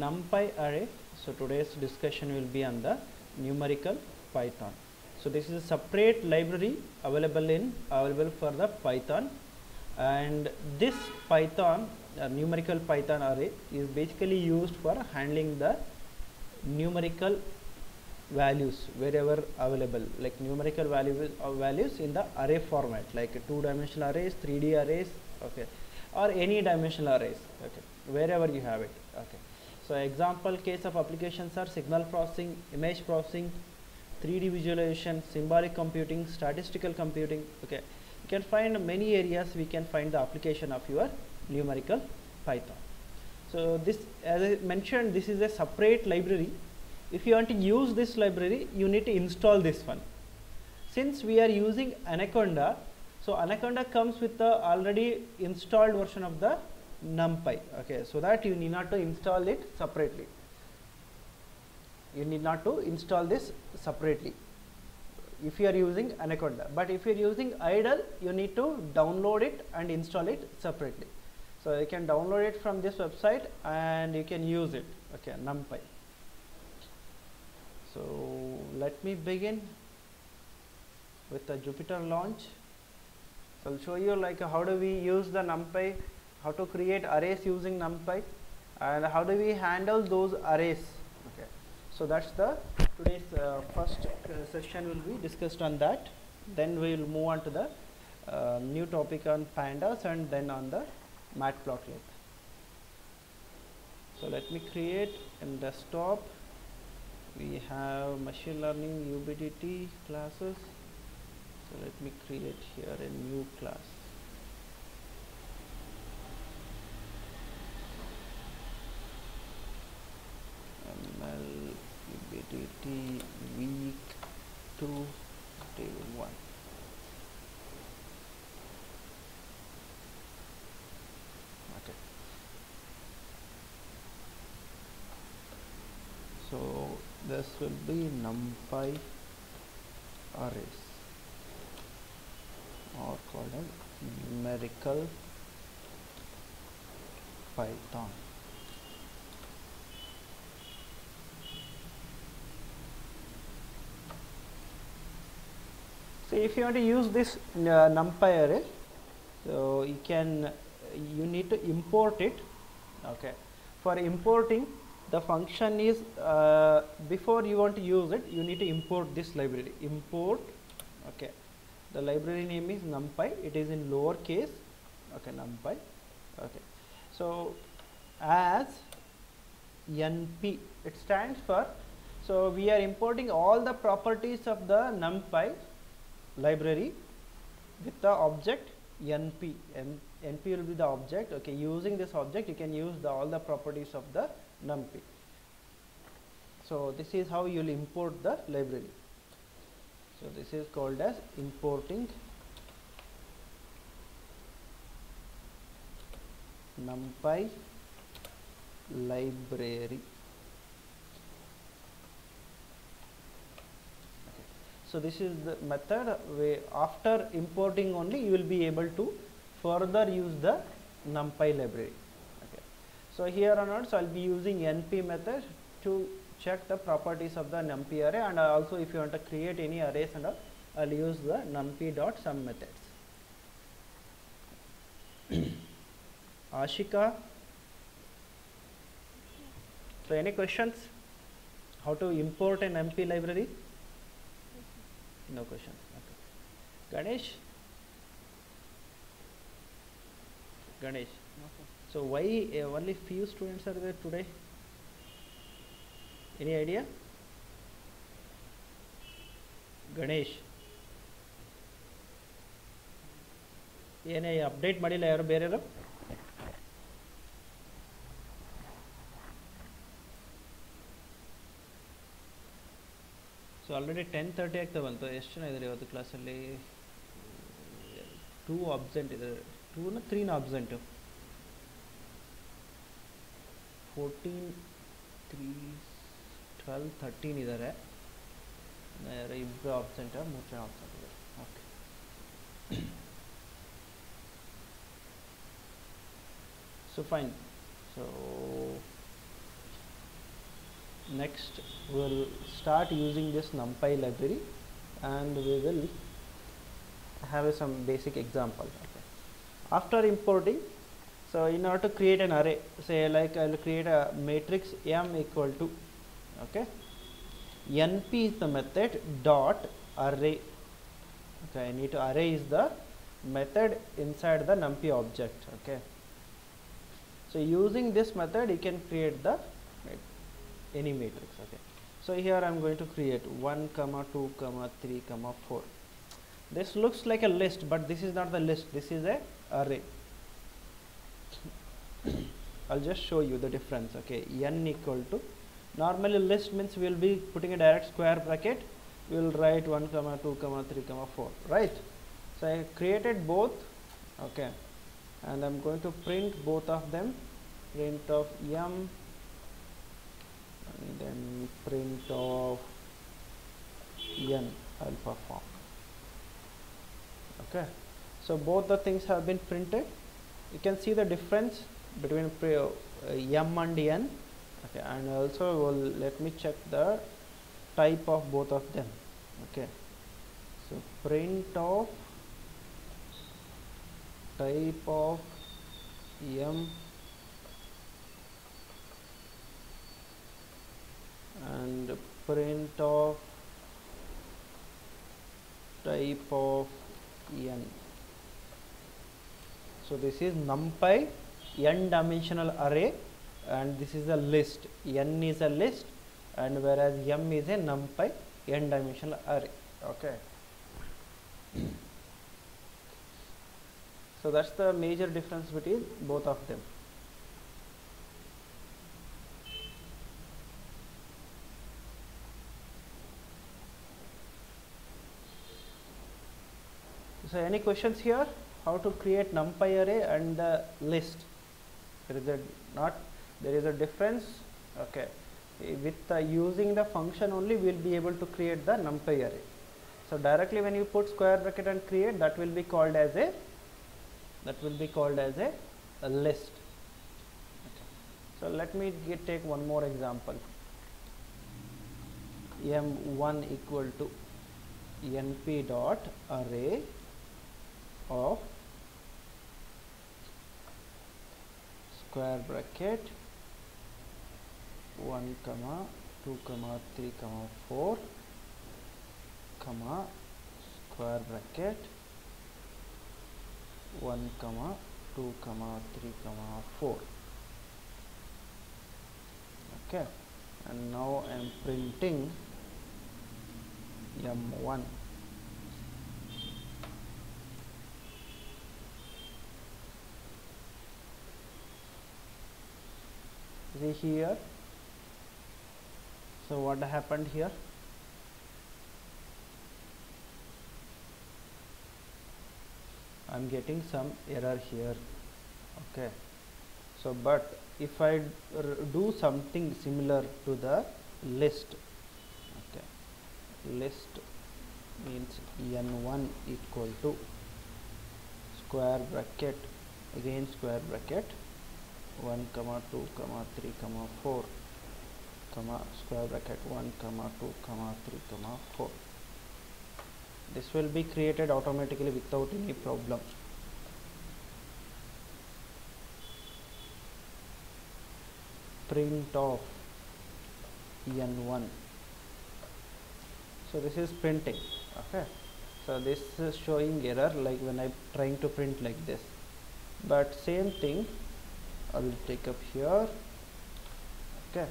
NumPy array. So today's discussion will be on the numerical Python. So this is a separate library available for the Python, and this Python numerical Python array is basically used for handling the numerical values wherever available, like numerical values in the array format, like 2-dimensional arrays, 3D arrays, okay, or any dimensional arrays, okay, wherever you have it, okay. So example case of applications are signal processing, image processing, 3D visualization, symbolic computing, statistical computing, okay. You can find many areas we can find the application of your numerical Python. So this, as I mentioned, this is a separate library. If you want to use this library, you need to install this one. Since we are using Anaconda, so Anaconda comes with the already installed version of the NumPy, okay, so that you need not to install it separately. You need not to install this separately if you are using Anaconda, but if you are using Idle, you need to download it and install it separately. So you can download it from this website and you can use it, okay, NumPy. So let me begin with the Jupyter launch. So I'll show you like how do we use the NumPy, how to create arrays using NumPy, and how do we handle those arrays, okay. So that's the today's first session will be discussed on that. Then we will move on to the new topic on pandas and then on the matplotlib. So let me create in desktop. We have machine learning UBDT classes. So let me create here a new class. ML UBDT week 2 day 1. Okay. So this will be NumPy arrays, or called as numerical Python. So if you want to use this NumPy array, so you need to import it, okay. For importing, the function is before you want to use it, you need to import this library. Import, okay. The library name is NumPy. It is in lower case, okay, NumPy, okay. So as NP, it stands for, so we are importing all the properties of the NumPy library with the object NP. NP will be the object, okay. Using this object, you can use all the properties of the NumPy. So this is how you will import the library. So this is called as importing NumPy library. Okay. So this is the method where after importing only you will be able to further use the NumPy library. Okay. So here onwards I will be using NP method to check the properties of the NumPy array, and also if you want to create any arrays and all, I will use the numpy.sum methods. Ashika, so any questions? How to import an NumPy library? No questions. Okay. Ganesh? Ganesh. Okay. So why only few students are there today? Any idea? Ganesh. ಏನೇ update ಮಾಡಿಲ್ಲ ಯಾರು ಬೇರೆಯವರು? So already 10:30 ಆಗ್ತಾ ಬಂತು. ಎಷ್ಟು ಜನ ಇದ್ದಾರೆ ಇವತ್ತು ಕ್ಲಾಸಲ್ಲಿ? 2 ಅಬ್ಸೆಂಟ್ ಇದ್ದಾರೆ. 2 3 ಅಬ್ಸೆಂಟು. 14 3 12 13 ಇದ್ದಾರೆ. ಇಬ್ಬರು ಆಬ್ಸೆಂಟ್, 3 ಜನ ಆಬ್ಸೆಂಟ್ ಇದ್ದಾರೆ. Okay. So fine. So Next we'll start using this NumPy library and we will have some basic example. Okay. After importing, so in order to create an array, say like I will create a matrix M equal to, okay, NP is the method dot array. Okay, I need to array is the method inside the NumPy object. Okay, so using this method you can create the any matrix. Okay, so here I am going to create 1 comma 2 comma 3 comma 4. This looks like a list, but this is not the list, this is a array. I'll just show you the difference. Okay, n equal to, normally list means we will be putting a direct square bracket, we will write 1 comma 2 comma 3 comma 4, right? So I created both. Okay, and I'm going to print both of them, print of m and then print of n I will perform. Okay, so both the things have been printed. You can see the difference between m and n. Okay, and also let me check the type of both of them. Okay, so print of type of m and print of type of n. So this is NumPy n dimensional array and this is a list. N is a list and whereas m is a NumPy n dimensional array. Okay. So that's the major difference between both of them. So any questions here? How to create NumPy array and the list? There is a difference. Okay, with using the function only we will be able to create the NumPy array. So directly when you put square bracket and create, that will be called as a list. Okay. So let me take one more example. M1 equal to np dot array of square bracket 1 comma 2 comma 3 comma 4 comma square bracket 1 comma 2 comma 3 comma 4. Okay, and now I am printing m1. See here, so what happened here? I am getting some error here. Okay, so but if I do something similar to the list, okay, list means n1 equal to square bracket, again square bracket 1 comma 2 comma 3 comma 4 comma square bracket 1 comma 2 comma 3 comma 4. This will be created automatically without any problem. Print of n1. So this is printing. Okay, so this is showing error like when I am trying to print like this, but same thing I will take up here. Okay,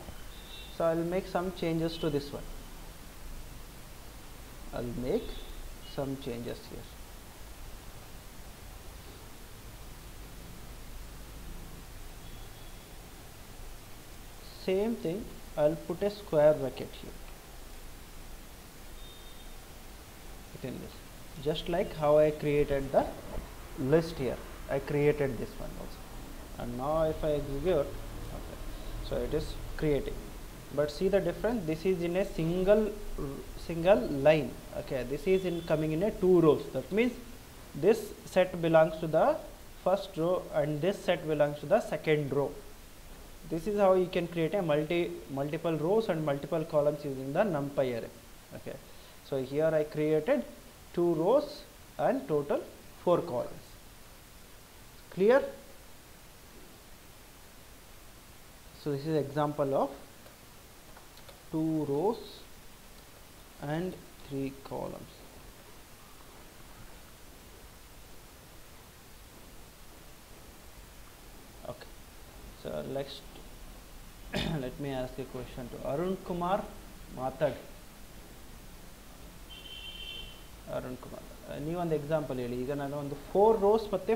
so I will make some changes to this one. I will make some changes here. Same thing, I will put a square bracket here within this, just like how I created the list here. I created this one also, and now if I execute, okay, so it is creating. But see the difference, this is in a single line. Okay, this is coming in a 2 rows. That means this set belongs to the first row and this set belongs to the second row. This is how you can create a multiple rows and multiple columns using the NumPy array. Okay, so here I created 2 rows and total 4 columns. Clear? So this is example of 2 rows and 3 columns. Okay, so let's let me ask a question to Arun Kumar Mathad. Arun Kumar, ನೀವೊಂದು example ಹೇಳಿ. ಈಗ ನಾನು ಒಂದು 4 rose ಮತ್ತು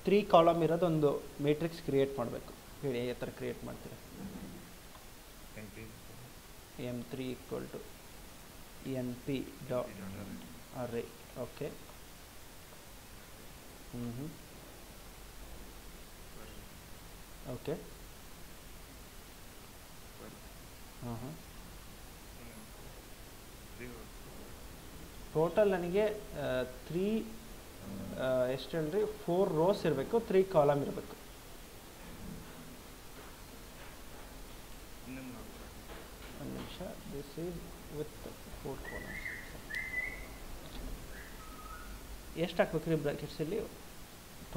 3 column ಇರೋದೊಂದು matrix create ಮಾಡಬೇಕು. ಹೇಳಿ ಯಾವ ಥರ ಕ್ರಿಯೇಟ್ ಮಾಡ್ತೀರಾ? M3 equal to NP dot array. Okay. Okay. Total ನನಗೆ 3 ಎಷ್ಟು ಹೇಳ್ರಿ, 4 ರೋಸ್ ಇರಬೇಕು, 3 ಕಾಲಮ್ ಇರಬೇಕು. ಒಂದು ನಿಮಿಷ. This is with 4 columns. ಎಷ್ಟು ಹಾಕ್ಬೇಕು ರೀ ಬ್ರಾಕೆಟ್ಸಲ್ಲಿ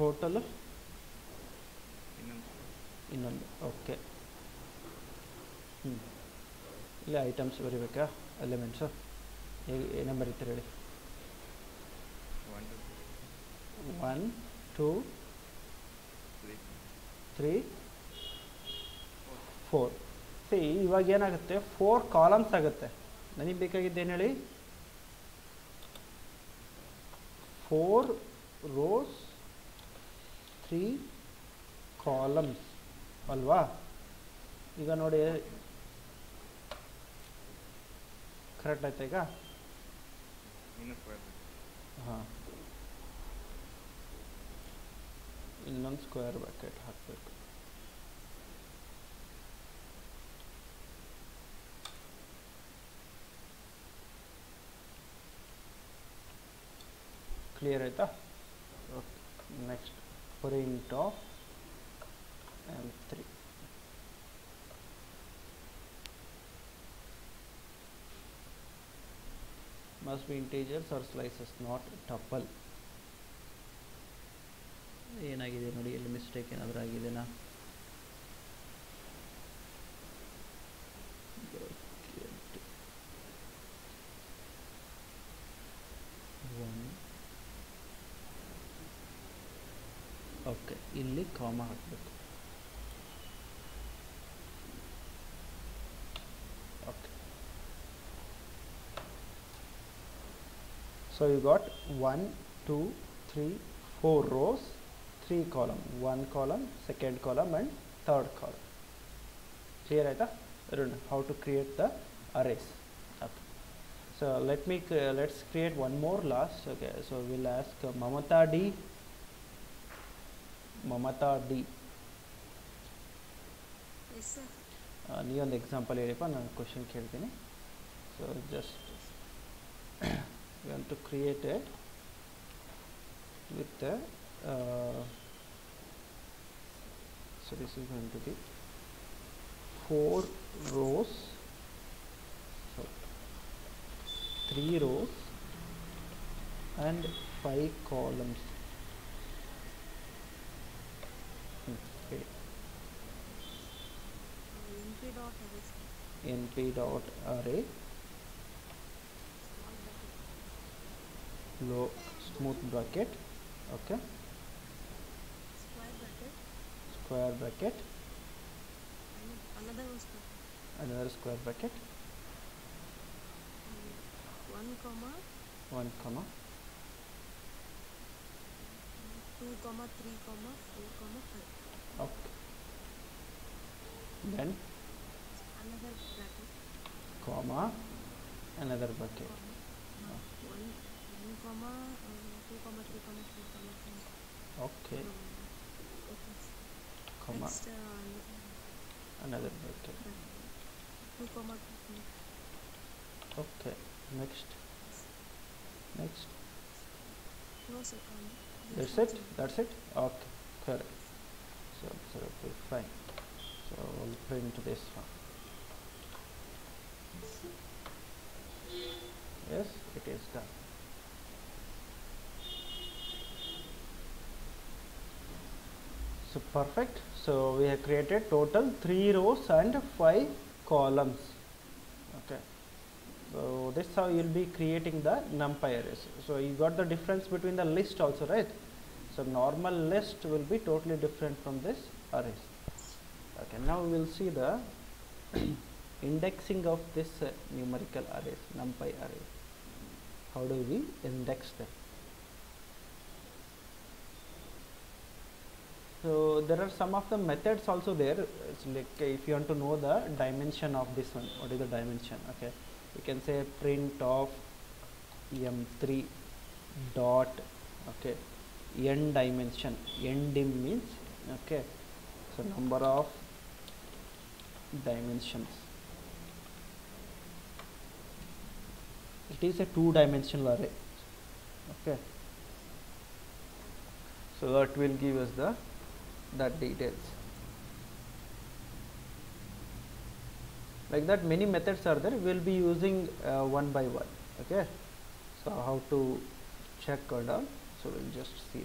ಟೋಟಲ್? ಇನ್ನೊಂದು. ಓಕೆ. ಇಲ್ಲಿ ಐಟಮ್ಸ್ ಬರೀಬೇಕಾ, ಎಲಿಮೆಂಟ್ಸು? ಏನೇ ಬರೀತೀರಿ ಹೇಳಿ? 1 2 3 4. ಸಿ ಇವಾಗ ಏನಾಗುತ್ತೆ, 4 ಕಾಲಮ್ಸ್ ಆಗುತ್ತೆ. ನನಗೆ ಬೇಕಾಗಿದ್ದೇನು ಹೇಳಿ? 4 ರೋಸ್ 3 ಕಾಲಮ್ಸ್ ಅಲ್ವಾ? ಈಗ ನೋಡಿ, ಕರೆಕ್ಟ್ ಆಯ್ತಾ ಈಗ? ಹಾಂ, ಇನ್ನೊಂದು ಸ್ಕ್ವೇರ್ ಬ್ರಾಕೆಟ್ ಹಾಕಬೇಕು. ಕ್ಲಿಯರ್ ಆಯ್ತಾ? Okay. Next print of M3. Must be integers or slices, not tuple. ಏನಾಗಿದೆ ನೋಡಿ, ಇಲ್ಲಿ ಮಿಸ್ಟೇಕ್ ಏನಾದರೂ ಆಗಿದೆನಾ? ಓಕೆ, ಇಲ್ಲಿ ಕಾಮ ಹಾಕಬೇಕು. Okay, so you got 1 2 3 4 rows, 3 column, 1 column, second column and third column. Clear aita? How to create the arrays. Okay, so let's create one more last. Okay, so we'll ask Mamata D. Yes sir. ನೀ ಒಂದು example ಹೇಳಿಪ್ಪ, ನಾನು question ಕೇಳ್ತೀನಿ. So just we want to create it with the so this is going to be 4 rows, so 3 rows and 5 columns. np dot array low smooth bracket. Okay, square bracket, another square bracket, 1 comma 2 comma 3 comma 4 comma 5. Okay, then another bracket, comma another bracket, 1 comma 2 comma 3 comma 4 comma 5. okay, Okay. comma Next another bracket. 2 comma 2. Okay, next No sir. that's it. Okay, correct. So absolutely fine. So will print this one. Yes, it is done. So perfect. So we have created total 3 rows and 5 columns. Okay. So this is how you will be creating the NumPy arrays. So you got the difference between the list also, right? So normal list will be totally different from this arrays. Okay. Now we will see the indexing of this numerical arrays, NumPy arrays. How do we index them? So there are some of the methods also there. It's like if you want to know the dimension of this one, what is the dimension? Okay, you can say print of m3 dot, okay, n dimension. N dim means, okay, so number of dimensions. It is a 2-dimensional array. Okay, so that will give us the details. Like that, many methods are there. We will be using one by one. Okay, so how to check or down? So we will just see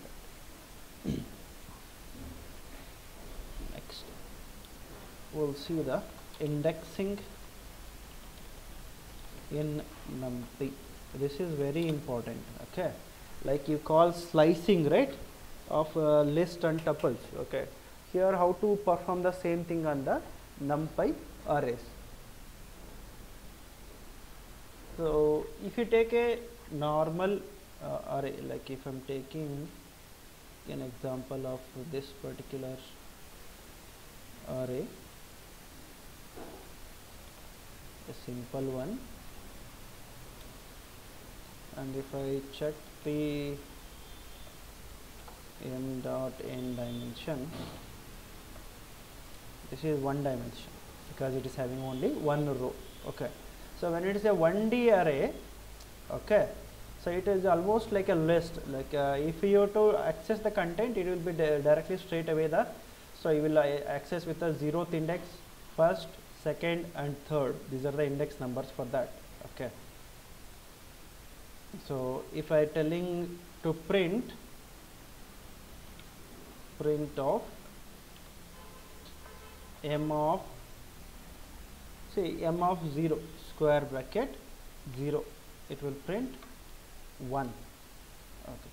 that. Next, we will see the indexing in NumPy. This is very important. Okay, like you call slicing, right, of list and tuples. Okay, here how to perform the same thing on the NumPy arrays. So if you take a normal array, like if I am taking an example of this particular array, a simple one, and if I check the m dot n dimension, this is 1 dimension because it is having only 1 row. Okay, so when it is a 1D array, okay, so it is almost like a list. Like if you have to access the content, it will be directly straight away the, so you will access with the 0th index, 1st, 2nd and 3rd. These are the index numbers for that. Okay, so if I telling to print of m of, say m of 0 square bracket 0, it will print 1. Okay,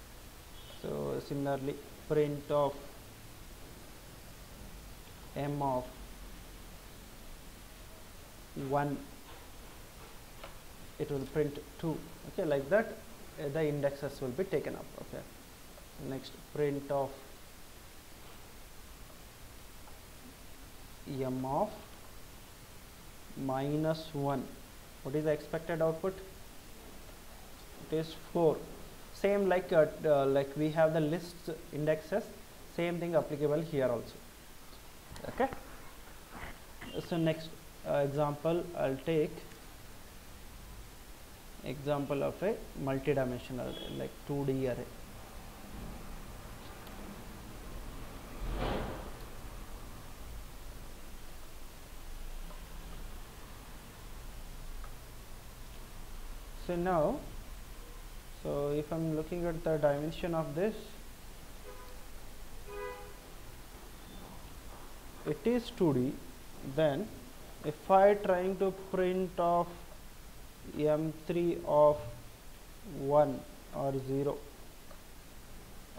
so similarly print of m of 1, it will print 2. Okay, like that the indexes will be taken up. Okay, next print of m of -1, what is the expected output? It is 4. Same like we have the list indexes, same thing applicable here also. Okay, so next example, I'll take example of a multi-dimensional array, like 2D array. So now, so if I'm looking at the dimension of this, it is 2D. Then if I trying to print of m3 of 1 or 0,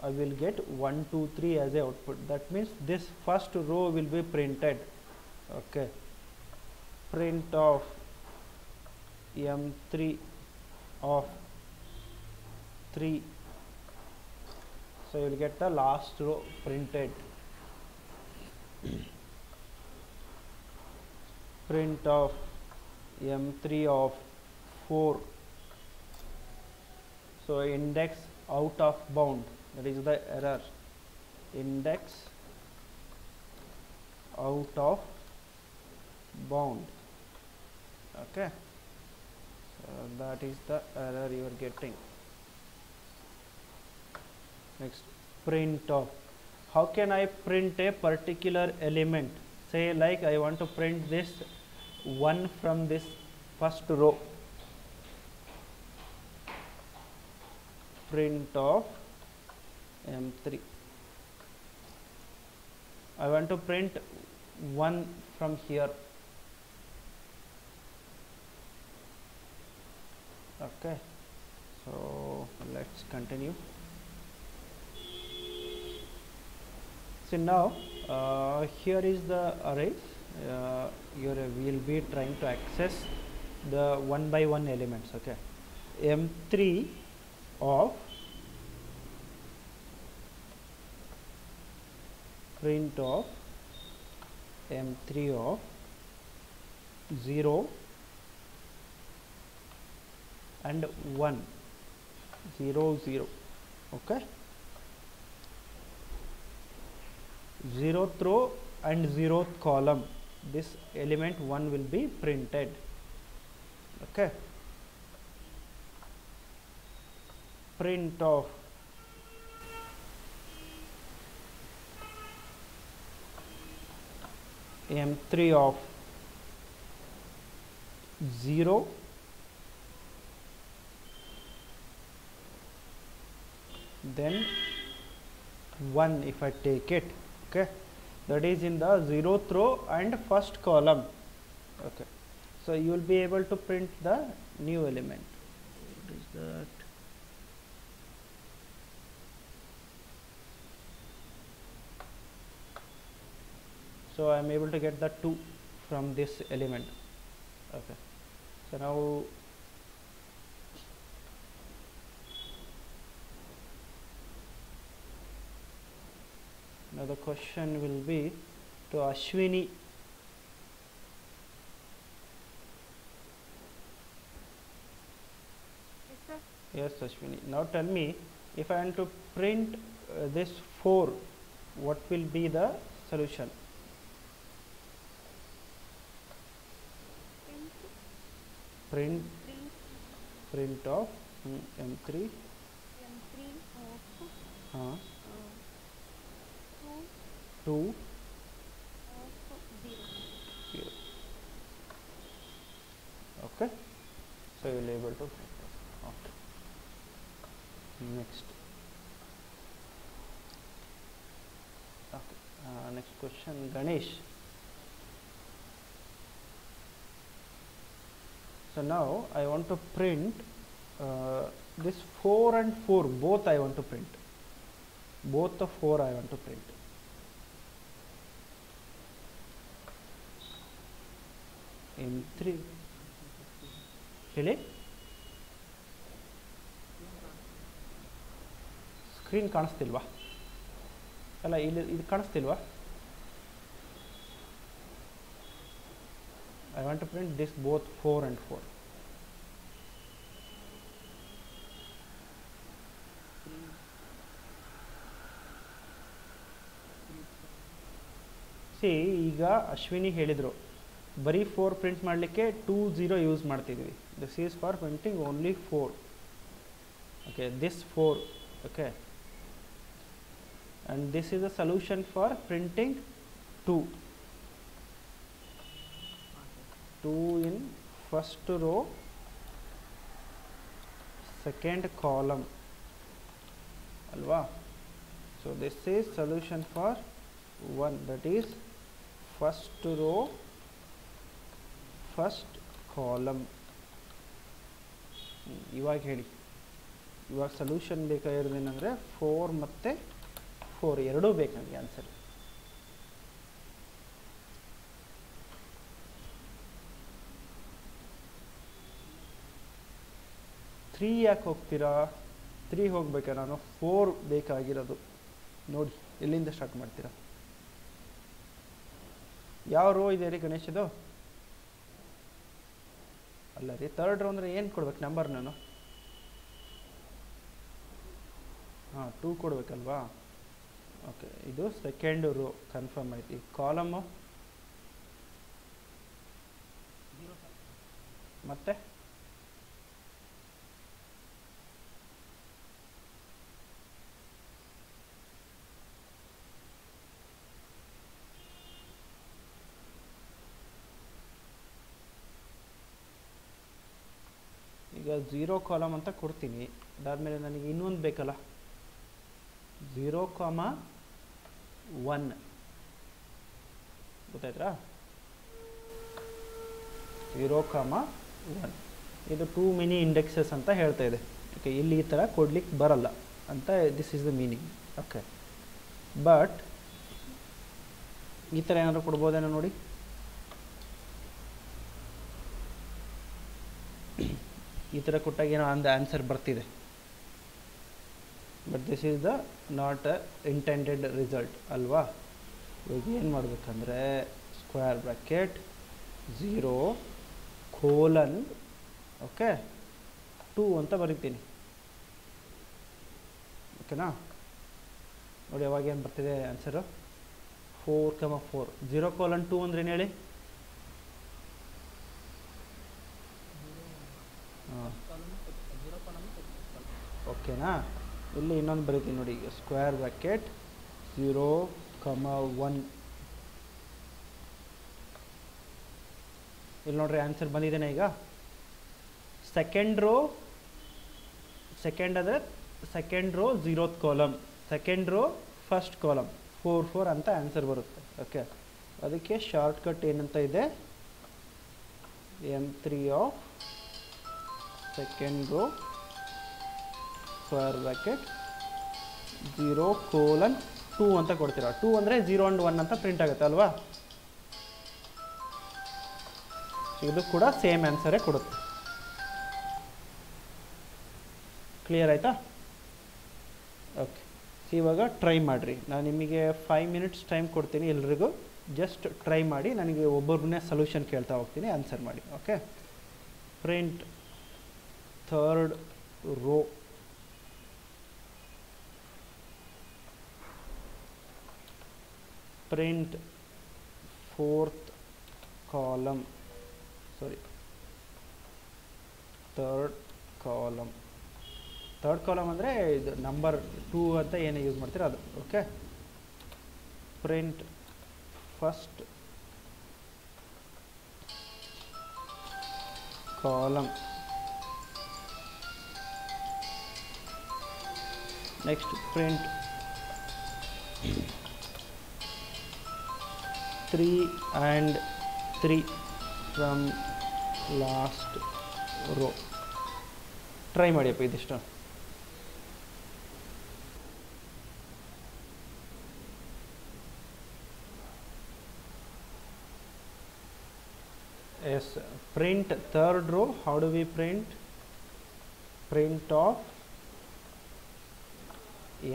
I will get 1, 2, 3 as a output. That means this first row will be printed. Okay, print of m3 of 3, so you will get the last row printed. Print of m3 of 4, so index out of bound, that is the error, index out of bound. Okay, so that is the error you are getting. Next, print of, how can I print a particular element? say like I want to print this 1 from this first row, print of M3. I want to print 1 from here. Okay, so let's continue. So now here is the array. We will be trying to access the 1 by 1 elements. Okay, M3 of print of M3 of 0 and 1, 0 0. Okay, 0th row and 0th column, this element 1 will be printed. Okay, print of M3 of 0 then 1 if I take it. Okay, that is in the 0th row and first column. Okay, so you will be able to print the new element. What is that? So I am able to get the 2 from this element. Okay, so now the question will be to Ashwini. Yes, sir. Yes, Ashwini. Now tell me, if I want to print this 4, what will be the solution? Print of M3 of 2 of 0. Okay, so you will be able to print this. Okay, next. Okay, next question, Ganesh. So now I want to print this 4 and 4, both I want to print. Both the 4 I want to print. M3 really? Screen ಕಾಣಿಸ್ತಿಲ್ವಾ? ಅಲ್ಲ ಇಲ್ಲಿ ಇದು ಕಾಣಿಸ್ತಿಲ್ವಾ? I want to print this both 4 and 4. See, ಈಗ ಅಶ್ವಿನಿ ಹೇಳಿದ್ರು ಬರೀ 4 print ಮಾಡಲಿಕ್ಕೆ 2 0 use ಮಾಡ್ತಿದ್ವಿ. This is for printing only 4. Okay, this 4. Okay, and this is a solution for printing 2. 2 in first row, second column, alva. So this is solution for 1, that is first row, first column. ಇವಾಗ ಹೇಳಿ, ಇವಾಗ solution ಬೇಕಾಗಿರೋದೇನೆಂದರೆ 4 ಮತ್ತು 4 ಎರಡೂ ಬೇಕು ನನಗೆ answer. Three ಯಾಕೆ ಹೋಗ್ತೀರಾ? 3 ಹೋಗ್ಬೇಕಾ? ನಾನು 4 ಬೇಕಾಗಿರೋದು. ನೋಡಿ ಎಲ್ಲಿಂದ ಸ್ಟಾರ್ಟ್ ಮಾಡ್ತೀರಾ? ಯಾವ ರೋ ಇದೆ ರೀ ಗಣೇಶದು? ಅಲ್ಲ ರೀ, 3rd ರೋ ಅಂದರೆ ಏನು ಕೊಡ್ಬೇಕು ನಂಬರ್ ನಾನು? ಹಾಂ, 2 ಕೊಡ್ಬೇಕಲ್ವಾ? ಓಕೆ, ಇದು ಸೆಕೆಂಡ್ ರೋ ಕನ್ಫರ್ಮ್ ಆಯ್ತು. ಈ ಕಾಲಮು ಮತ್ತೆ 0 ಕಾಲಮ್ ಅಂತ ಕೊಡ್ತೀನಿ. ಅದಾದಮೇಲೆ ನನಗೆ ಇನ್ನೊಂದು ಬೇಕಲ್ಲ, 0,1 ಗೊತ್ತಾಯ್ತಾ? 0,1 ಇದು ಟೂ ಮೆನಿ ಇಂಡೆಕ್ಸಸ್ ಅಂತ ಹೇಳ್ತಾ ಇದೆ. ಓಕೆ, ಇಲ್ಲಿ ಈ ಥರ ಕೊಡ್ಲಿಕ್ಕೆ ಬರಲ್ಲ ಅಂತ this is the meaning. Okay, but ಈ ಥರ ಏನಾದರೂ ಕೊಡ್ಬೋದೇನೋ ನೋಡಿ. ಈ ಥರ ಕೊಟ್ಟಾಗ ಏನೋ ಒಂದು ಆನ್ಸರ್ ಬರ್ತಿದೆ, but this is the not a intended result ಅಲ್ವಾ. ಇವಾಗ ಏನು ಮಾಡಬೇಕಂದ್ರೆ ಸ್ಕ್ವೇರ್ ಬ್ರ್ಯಾಕೆಟ್ 0, ಓಕೆ 2 ಅಂತ ಬರೀತೀನಿ. ಓಕೆನಾ? ನೋಡಿ ಅವಾಗ ಏನು ಬರ್ತಿದೆ ಆನ್ಸರು 4,4. 0,2 ಅಂದ್ರೆ ಏನು ಹೇಳಿ? ಓಕೆನಾ? ಇಲ್ಲಿ ಇನ್ನೊಂದು ಬರೀತೀನಿ ನೋಡಿ, ಸ್ಕ್ವೇರ್ ಬ್ರ್ಯಾಕೆಟ್ 0,1. ಇಲ್ಲಿ ನೋಡ್ರಿ ಆನ್ಸರ್ ಬಂದಿದ್ದೇನೆ ಈಗ. ಸೆಕೆಂಡ್ ರೋ ಅಂದರೆ second row 0th column, second row first column 4 ಅಂತ ಆನ್ಸರ್ ಬರುತ್ತೆ. ಓಕೆ, ಅದಕ್ಕೆ ಶಾರ್ಟ್ಕಟ್ ಏನಂತ ಇದೆ, M3 of second row square bracket 0,2 ಅಂತ ಕೊಡ್ತೀರಾ. 2 ಅಂದರೆ 0 and 1 ಅಂತ ಪ್ರಿಂಟ್ ಆಗುತ್ತೆ ಅಲ್ವಾ. ಇದು ಕೂಡ ಸೇಮ್ ಆನ್ಸರೇ ಕೊಡುತ್ತೆ. ಕ್ಲಿಯರ್ ಆಯಿತಾ? ಓಕೆ, ಇವಾಗ ಟ್ರೈ ಮಾಡಿರಿ. ನಾನು ನಿಮಗೆ 5 minutes ಟೈಮ್ ಕೊಡ್ತೀನಿ ಎಲ್ರಿಗೂ. ಜಸ್ಟ್ ಟ್ರೈ ಮಾಡಿ, ನನಗೆ ಒಬ್ಬೊಬ್ಬನೇ ಸೊಲ್ಯೂಷನ್ ಕೇಳ್ತಾ ಹೋಗ್ತೀನಿ, ಆನ್ಸರ್ ಮಾಡಿ. Okay, print third row, print fourth column, sorry third column. Third column ಅಂದರೆ ಇದು ನಂಬರ್ 2 ಅಂತ ಏನು ಯೂಸ್ ಮಾಡ್ತೀರ ಅದು. Okay, print first column, next print 3 and 3 from last row. Try ಮಾಡಿಯಪ್ಪ ಇದಿಷ್ಟು. Yes, print third row. How do we print? Print of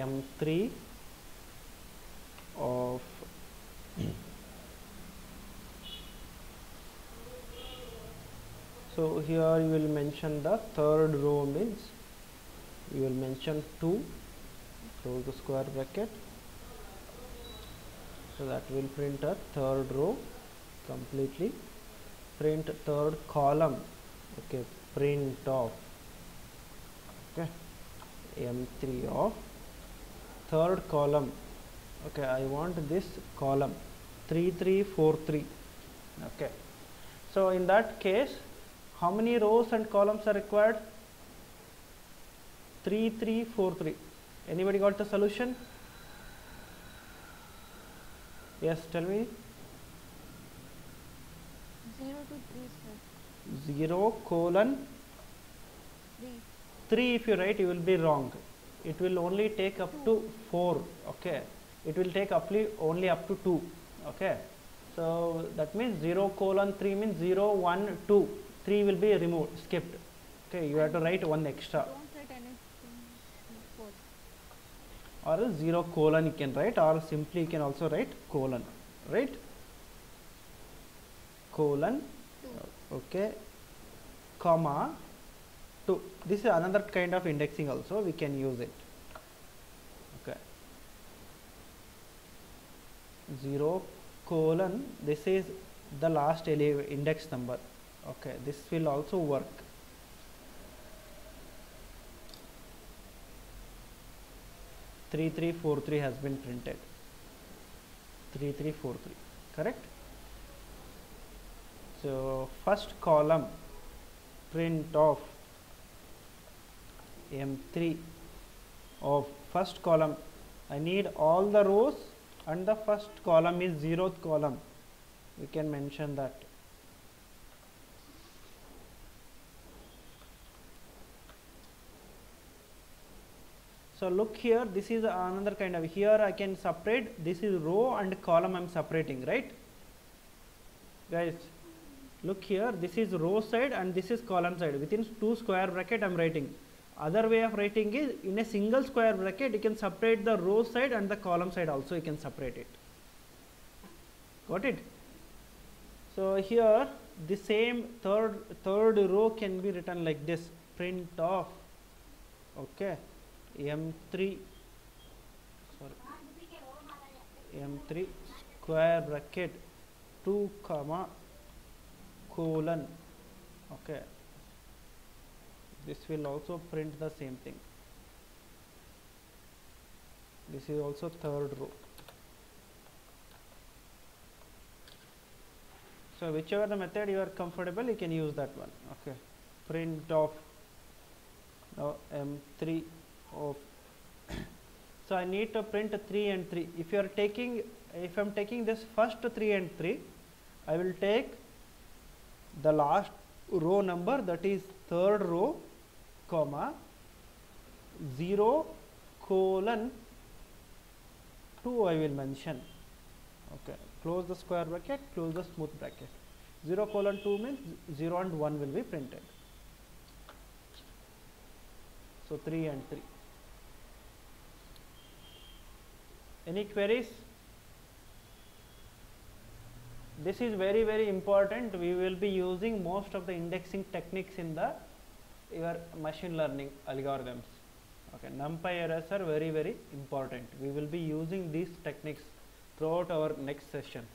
M3 of so here you will mention the third row, means you will mention 2, close the square bracket, so that will print a third row completely. Print third column, okay, print of, okay, M3 of third column. Okay, I want this column 3343. Okay, so in that case how many rows and columns are required? 3343. Anybody got the solution? Yes, tell me. 0 to 3, sir. 0,3. If you write, you will be wrong. It will only take up to 4. Okay, it will take only up to 2. Okay, so that means 0,3 means 0, 1, 2. 3 will be removed, skipped. Okay, you have to write 1 extra. Don't write anything before. Or 0 colon you can write, or simply you can also write colon, right? Colon, 2. okay, comma 2. This is another kind of indexing also, we can use it. Okay, 0 colon, this is the last index number. Okay, this will also work. Three three four three has been printed. 3343, correct? So first column, print of M3 of first column. I need all the rows and the first column is 0th column. We can mention that. So look here, this is another kind of, here I can separate, this is row and column I am separating, right? Guys, look here, this is row side and this is column side. Within 2 square bracket I am writing. Other way of writing is, in a single square bracket you can separate the row side and the column side also, you can separate it. Got it? So here the same third row can be written like this, print of, okay, M3 square bracket 2 comma colon, okay, this will also print the same thing. This is also third row. So whichever the method you are comfortable, you can use that one. Okay, print of now M3 of so I need to print 3 and 3. If I am taking this first 3 and 3, I will take the last row number, that is third row, comma 0 colon 2 I will mention. Okay, close the square bracket, close the smooth bracket. 0 colon 2 means 0 and 1 will be printed. So 3 and 3. Any queries? This is very, very important. We will be using most of the indexing techniques in your machine learning algorithms. Okay, NumPy errors are very, very important. We will be using these techniques throughout our next sessions.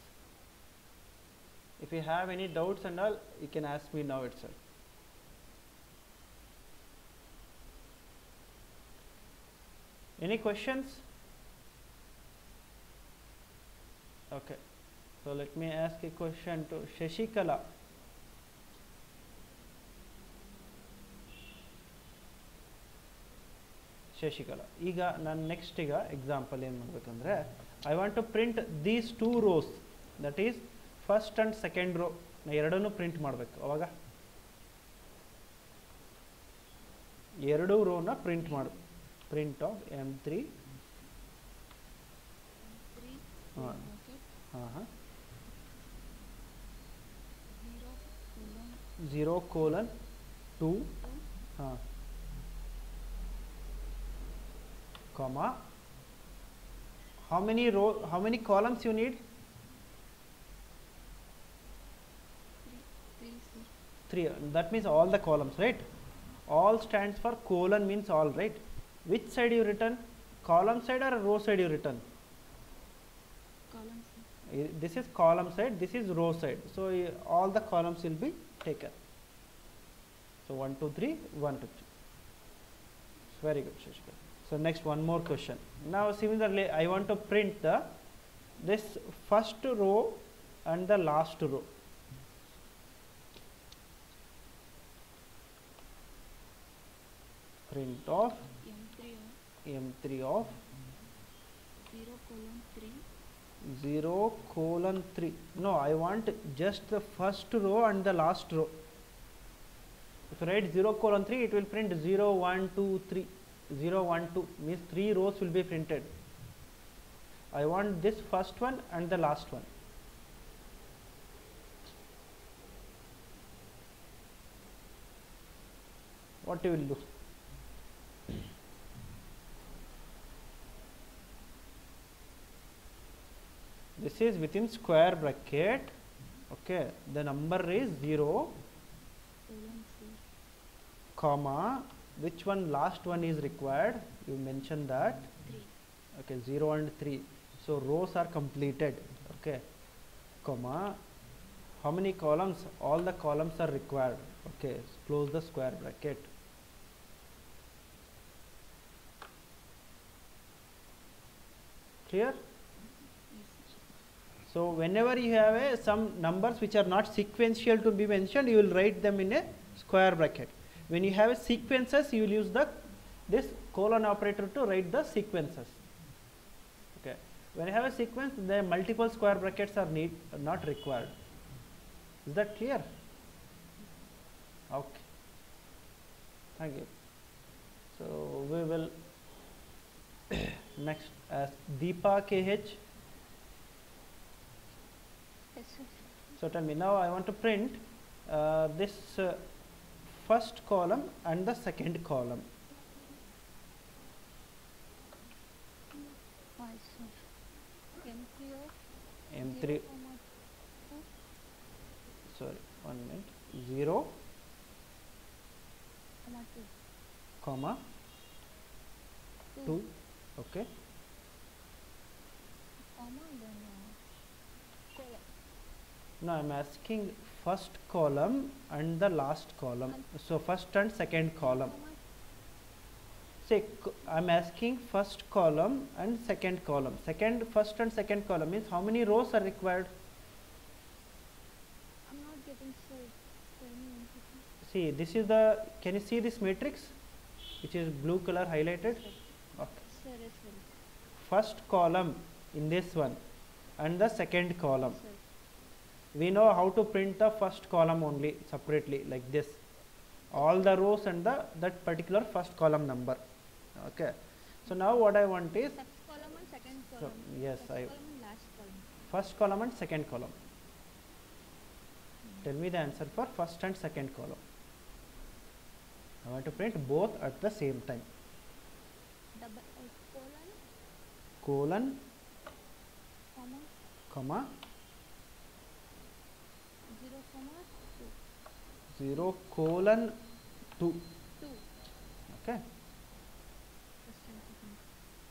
If you have any doubts and all, you can ask me now itself. Any questions? Okay, so let me ask a question to Shashikala. Shashikala, ಈಗ ನಾನು next ಈಗ example ಏನು ಮಾಡಬೇಕಂದ್ರೆ I want to print these 2 rows, that is first and second row ಎರಡನ್ನೂ print ಮಾಡಬೇಕು. ಅವಾಗ ಎರಡು ರೋನ print ಮಾಡು. Print of M3 0 colon 2 comma how many columns you need? 3. That means all the columns, right? All stands for colon means all, right? Which side you written? Column side or row side you written? Column side. This is column side, this is row side. So all the columns will be taken. So 1 2 3 1 2 3. Very good, Shashika. So next one more question. Now similarly I want to print this first row and the last row. Print of M3 of 0 colon 3. 0 colon 3. No, I want just the first row and the last row. If you write 0 colon 3, it will print 0 1 2 3. 0 1 2 means 3 rows will be printed. I want this first one and the last one. What you will do? This is within square bracket. Okay, the number is 0 comma which one last one is required, you mention that 3. Okay, 0 and 3. So rows are completed. Okay, comma how many columns? All the columns are required. Okay, close the square bracket. Clear? So whenever you have some numbers which are not sequential to be mentioned, you will write them in a square bracket. When you have sequences, you will use the this colon operator to write the sequences. Okay. When you have a sequence, the multiple square brackets are not required. Is that clear? Okay. Thank you. So we will next ask Deepa KH. Yes, sir. So tell me, now I want to print this first column and the second column. Why, sir? M3 of M3, 0, 2, sorry, 1 minute, 0, comma 2. comma 2, okay. Comma, then colon. Now I am asking first column and the last column. So first and second column. Comma, Say I am asking first column and second column. First and second column means how many rows are required? I'm not getting, sir. Tell me one second. See, this is the, can you see this matrix which is blue color highlighted? Okay. Sir, yes, sir. First column in this one and the second column. Sir. We know how to print the first column only separately like this. All the rows and that particular first column number. Okay. So now what I want is First column and second so column. yes, First I column and last column. first column and second column. Tell me the answer for first and second column. I want to print both at the same time. Colon, Comma, comma, 0, comma 0, colon, 2. 2. Okay. First and second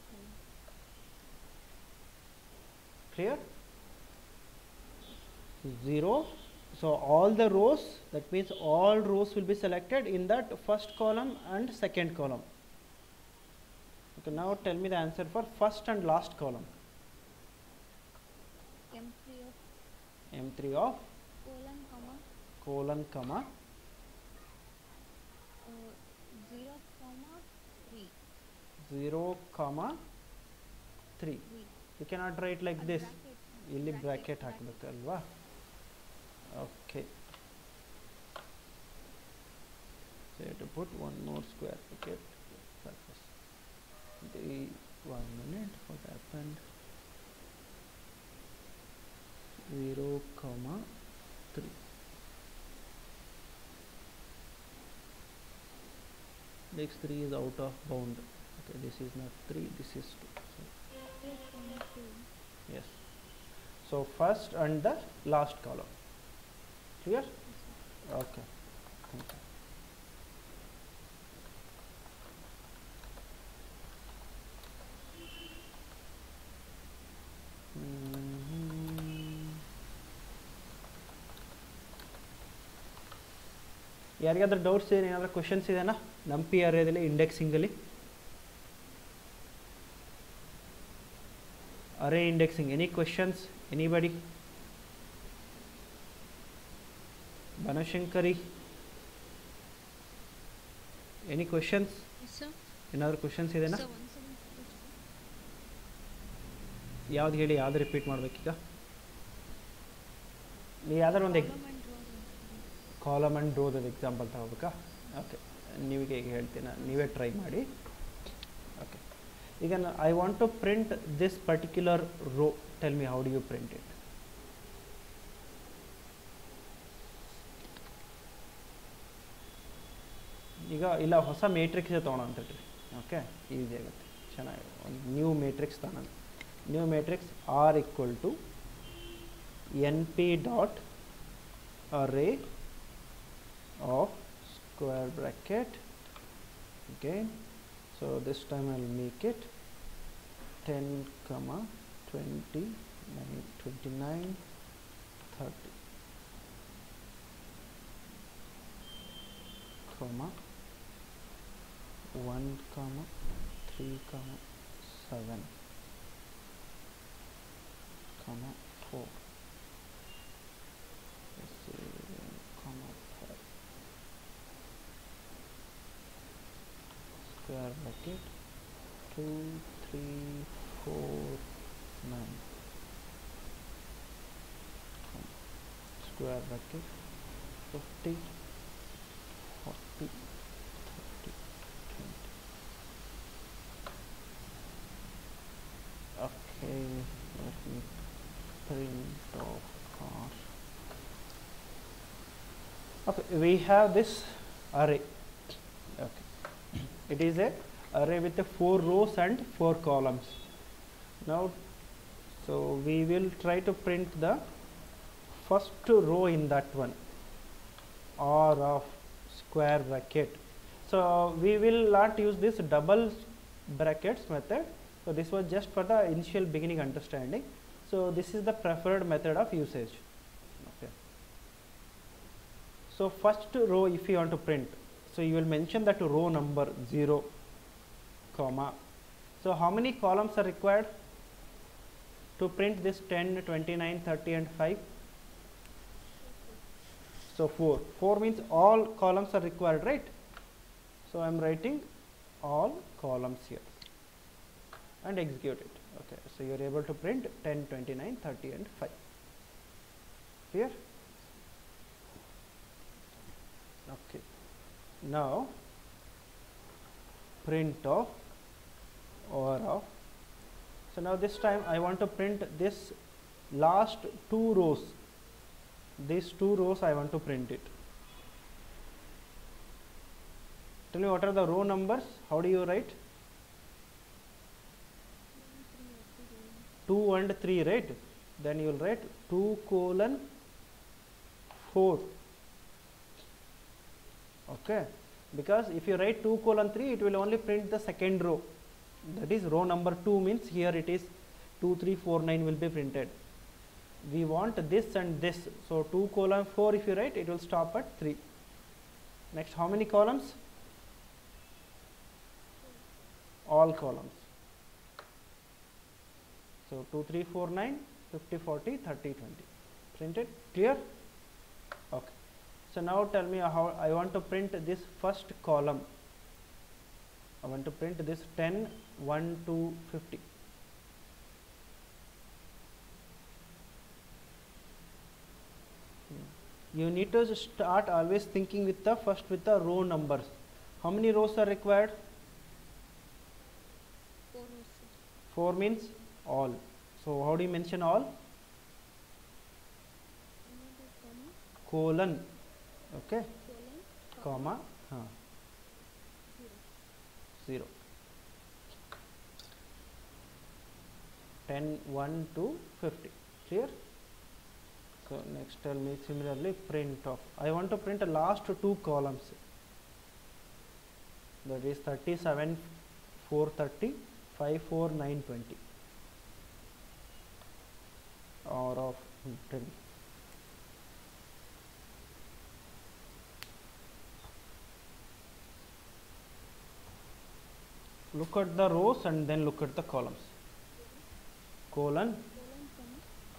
column. Clear? 0. So all the rows, that means all rows will be selected in that first column and second column. Okay, now tell me the answer for first and last column. M3 of M3 of colon, comma colon, comma 0, comma 3. 0, comma 3. You cannot write like this. ಇಲ್ಲಿ bracket ಹಾಕಬೇಕಲ್ವಾ? Okay. So you have to put one more square bracket purpose. 1 minute, what happened? 0, comma 3. Next 3 is out of bound. Okay, this is not 3, this is 2. So, yes. So first and the last column. Clear? Okay. Thank you. ಯಾರಿಗಾದ್ರೂ doubts ಇದೆ, ಏನಾದರೂ questions ಇದೆನಾ NumPy ಅರೇದಲ್ಲಿ ಇಂಡೆಕ್ಸಿಂಗಲ್ಲಿ? Array indexing, any questions, anybody? Banashankari, any questions? ಏನಾದರೂ questions ಇದೆನಾ? ಯಾವ್ದು ಹೇಳಿ, ಯಾವ್ದು ರಿಪೀಟ್ ಮಾಡಬೇಕೀಗ? ನೀವು ಯಾವ್ದಾರು ಒಂದು ಕಾಲಮ್ ಆ್ಯಂಡ್ ರೋದ ಎಕ್ಸಾಂಪಲ್ ತಗೋಬೇಕಾ? ಓಕೆ, ನೀವೀಗ ಈಗ ಹೇಳ್ತೀನಿ, ನೀವೇ ಟ್ರೈ ಮಾಡಿ. ಓಕೆ, ಈಗ I want to print this particular row. Tell me how do you print it? ಈಗ ಇಲ್ಲ, ಹೊಸ ಮೇಟ್ರಿಕ್ಸೇ ತೊಗೊಳೋ ಅಂತೇಳಿ. ಓಕೆ, ಈಸಿ ಆಗುತ್ತೆ, ಚೆನ್ನಾಗಿ ಒಂದು ನ್ಯೂ ಮೇಟ್ರಿಕ್ಸ್ ತಗೊಳ್ಳೋಣ. New matrix R equal to N P dot array of square bracket again. So this time I'll make it 10, 20, 29, 30, comma 1, 3, 7, comma 4, comma 5, square bracket 2, 3, 4, 9, square bracket 50, 40, 30, 20. Okay, let me print off R. Okay, we have this array. Okay, it is a array with 4 rows and 4 columns. Now, so we will try to print the first row in that one, or of square bracket. So we will not use this double brackets method. So this was just for the initial beginning understanding. So this is the preferred method of usage. Okay. So first row, if you want to print, so you will mention that row number 0, comma. So how many columns are required to print this 10, 29, 30 and 5? So 4. 4 means all columns are required, right? So I am writing all columns here and execute it. Okay, so you are able to print 10, 29, 30 and 5. Clear? Okay. Now print of or of. So now this time I want to print this last 2 rows. These 2 rows I want to print it. Tell me what are the row numbers? How do you write? 2 and 3, right? Then you will write 2 colon 4. Okay, because if you write 2 colon 3, it will only print the second row. That is row number 2 means here it is 2, 3, 4, 9 will be printed. We want this and this. So 2 colon 4 if you write, it will stop at 3. Next, how many columns? All columns. So 2, 3, 4, 9, 50, 40, 30, 20. Printed? Clear? Okay. So now tell me how I want to print this first column. I want to print this 10, 1 to 50. You need to start always thinking with the first with the row numbers. How many rows are required? 4 rows. 4 means all. So how do you mention all? Colon. Okay. Comma. 0. 10, 1 to 50. Clear? So next tell me similarly print of. I want to print the last 2 columns. That is 37, 430, 5, 4, 9, 20. Or of 10. Look at the rows and then look at the columns. Colon,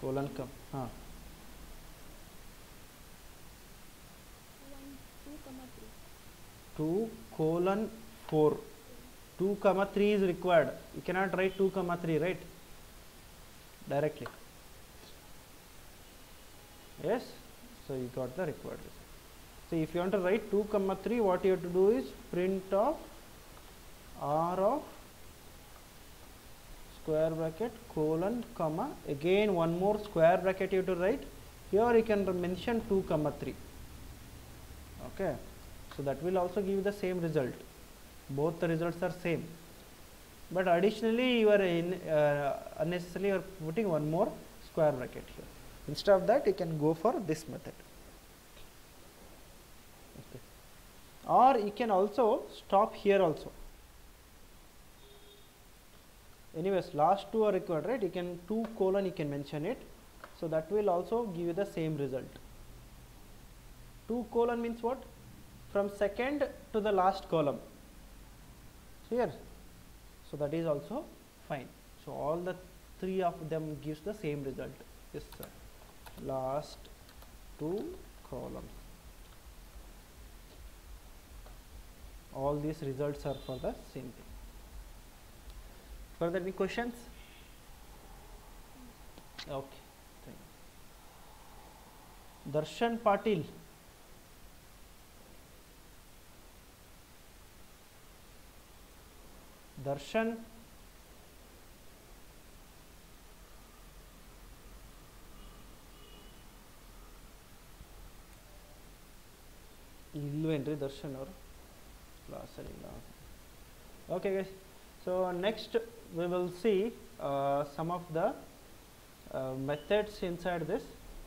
colon, 1, 2, 2 colon 4. 2 comma 3 is required. You cannot write 2 comma 3, right? Directly. Yes? So you got the required result. So if you want to write 2 comma 3, what you have to do is print of R of square bracket colon comma, again one more square bracket you have to write. Here you can mention 2 comma 3. Okay. So that will also give you the same result. Both the results are same. But additionally you are unnecessarily you are putting one more square bracket here. Instead of that you can go for this method. Okay. Or you can also stop here also. Anyways, last 2 are required, right? You can 2 colon you can mention it. So that will also give you the same result. 2 colon means what? From second to the last column. Here. So that is also fine. So all the 3 of them gives the same result. Yes, sir. Last 2 columns. All these results are for the same thing. Further any questions? Okay, thank you. Darshan Patil. Darshan. Illuentry Darshan or class. Okay guys, so next we will see some of the methods inside this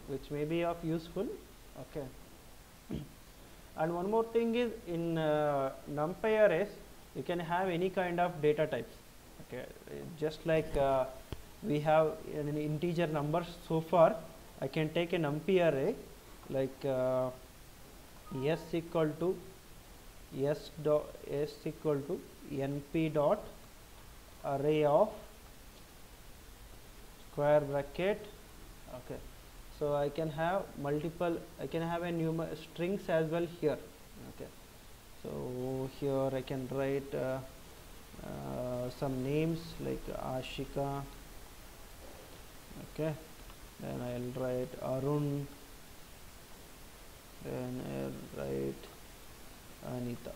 which may be of useful. Okay. And one more thing is in NumPy arrays you can have any kind of data types. Okay, just like we have an integer numbers. So far I can take a NumPy array like s equal to np dot array of square bracket. Okay, so I can have multiple, I can have a strings as well here. Okay, so here I can write some names like Ashika. Okay, then I'll write Arun, then I'll write Anita.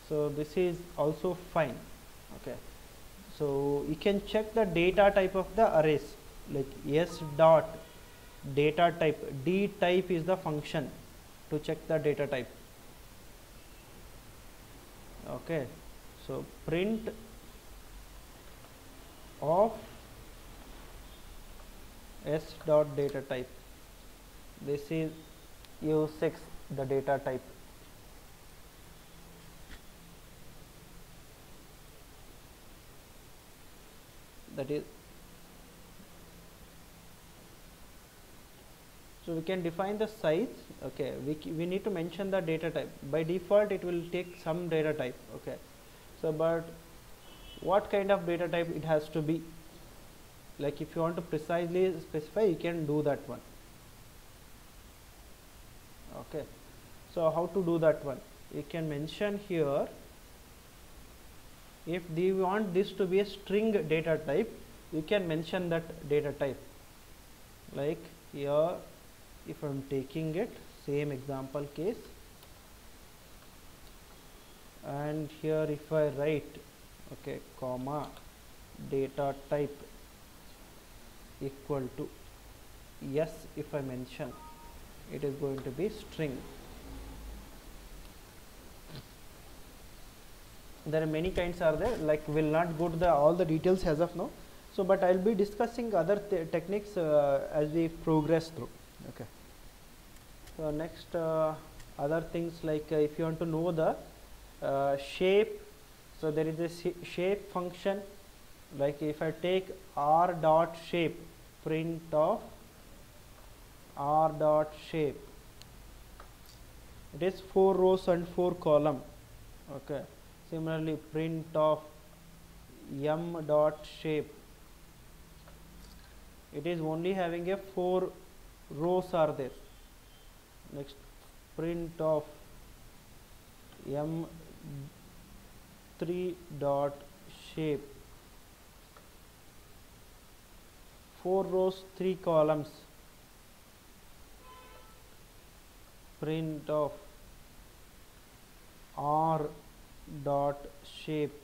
So this is also fine. Okay, so you can check the data type of the arrays like s dot data type. D type is the function to check the data type. Okay, so print of s dot data type. This is U6, the data type. That is, so we can define the size. Okay, we need to mention the data type. By default it will take some data type. Okay, so but what kind of data type it has to be, like if you want to precisely specify you can do that one. Okay, so how to do that one? You can mention here, if we want this to be a string data type, you can mention that data type. Like here, if I am taking it, same example case, and here if I write, okay, comma, data type equal to yes, if I mention, it is going to be string. There are many kinds are there, like will not go to all the details as of now. So but I'll be discussing other techniques as we progress through. Okay, so next other things like if you want to know the shape, so there is a shape function. Like if I take r dot shape, print of r dot shape, it is 4 rows and 4 column. Okay, similarly print of m dot shape, it is only having a 4 rows are there. Next, print of m3 dot shape, 4 rows 3 columns. Print of r dot shape,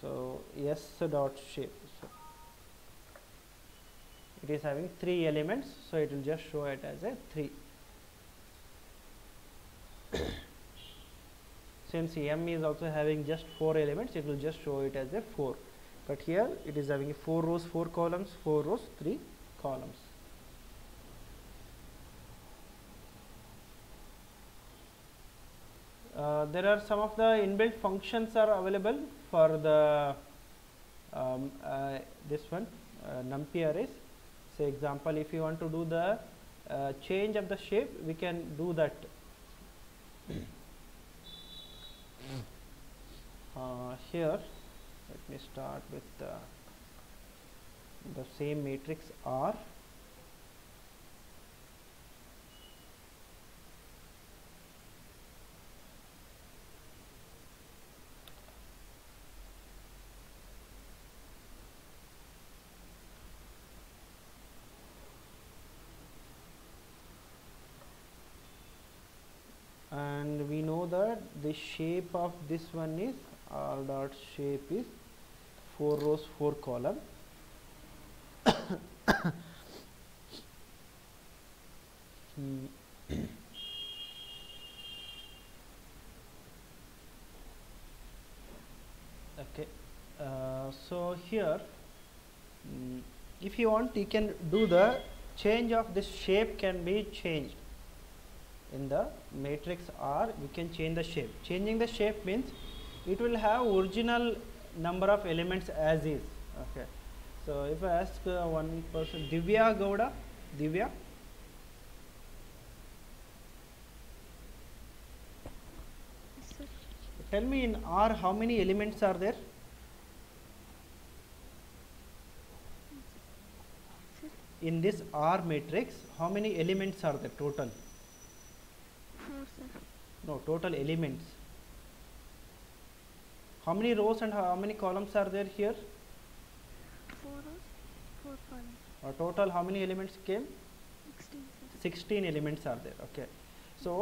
so s dot shape, so it is having 3 elements, so it will just show it as a 3. Since m is also having just 4 elements, it will just show it as a 4, but here it is having 4 rows 4 columns, 4 rows 3 columns. There are some of the inbuilt functions are available for the this one NumPy arrays. Say example, if you want to do the change of the shape, we can do that. Here let me start with the same matrix R. the shape of this one is r dot shape is 4 rows 4 column. Okay, so here if you want, you can do the change of this shape can be changed in the matrix R. You can change the shape. Changing the shape means it will have original number of elements as is. Okay, so if I ask one person, Divya Gowda, Divya, Yes, sir. tell me in R how many elements are there? Sir, In this R matrix, how many elements are there total? 4, sir. No, total elements. How many rows and how many columns are there here? 4 rows, 4 columns. Total how many elements came? 16, sir. 16 elements are there. Okay, so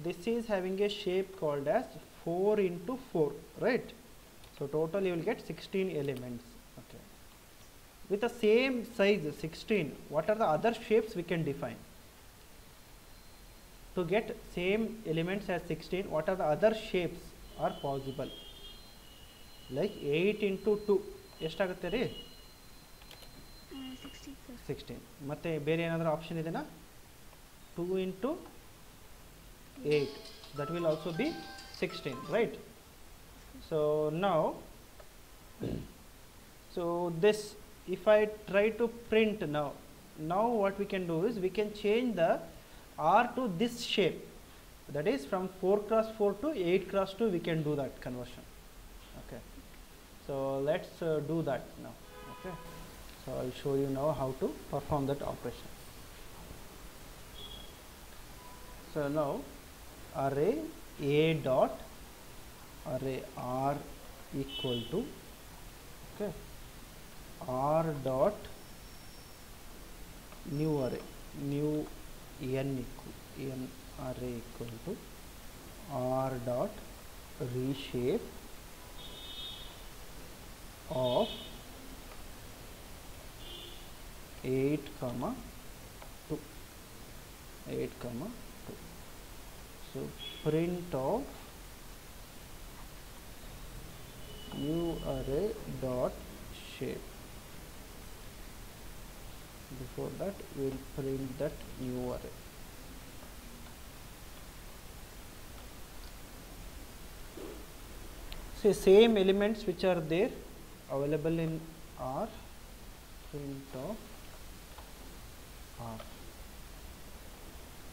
this is having a shape called as 4 into 4, right? So total you will get 16 elements. Okay, with the same size 16, what are the other shapes we can define? To get same elements as 16, what are the other shapes are possible? Like 8 into 2 ಎಷ್ಟಾಗುತ್ತೆ ರೀ? 16, sir. 16. ಮತ್ತೆ ಬೇರೆ ಏನಾದರೂ option ಇದೆನಾ? 2 into 8, that will also be 16, right? So now so this, if I try to print now what we can do is we can change the R to this shape, that is from 4 cross 4 to 8 cross 2 we can do that conversion. Okay, so let's do that now. Okay, so I'll show you now how to perform that operation. So now array A dot array R equal to, okay, R dot new array, new n array equal to R dot reshape of 8 comma 2, 8 comma 2. So print of new array dot shape. Before that we will print that new array. See, same elements which are there available in R, print of R.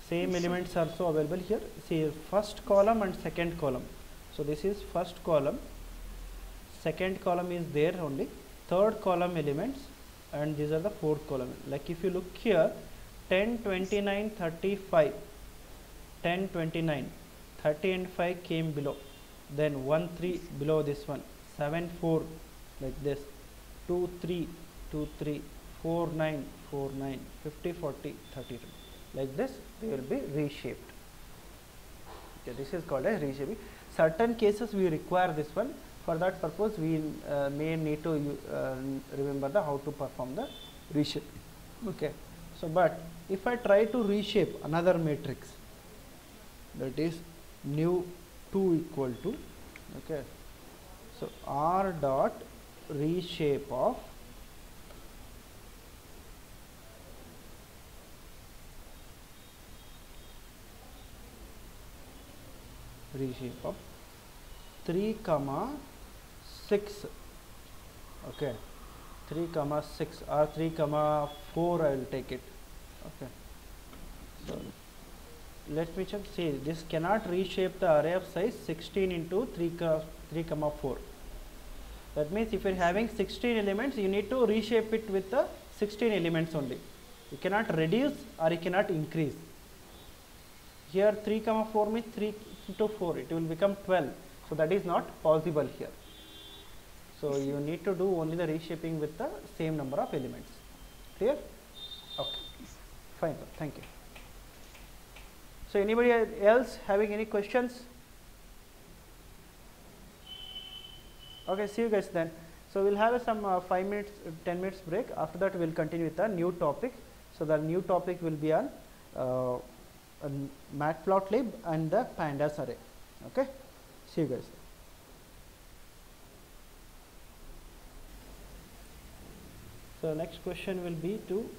Same elements are also available here. See, first column and second column. So this is first column, second column is there only, third column elements, and these are the fourth column. Like if you look here, 10, 29, 35, 10, 29, 30 and 5 came below, then 1, 3 below this one, 7, 4 like this, 2, 3, 2, 3, 4, 9, 4, 9, 50, 40, 32. Like this they will be reshaped. Okay, this is called as reshaping. Certain cases we require this one. For that purpose we may need to remember the how to perform the reshape. Okay, so but if I try to reshape another matrix, that is new 2 equal to, okay, so R dot reshape of reshape of 3 comma 6, okay, 3 comma 6 or 3 comma 4 I will take it. Okay, so let me check. See, this cannot reshape the array of size 16 into 3 comma 4. That means if you are having 16 elements, you need to reshape it with the 16 elements only. You cannot reduce or you cannot increase. Here 3 comma 4 means 3 into 4, it will become 12. So that is not possible here. So you need to do only the reshaping with the same number of elements. Clear? Okay, fine, thank you. So anybody else having any questions? Okay, see you guys then. So we'll have some 5 minutes, 10 minutes break. After that, we'll continue with a new topic. So the new topic will be on matplotlib and the pandas array. Okay, see you guys. So next question will be to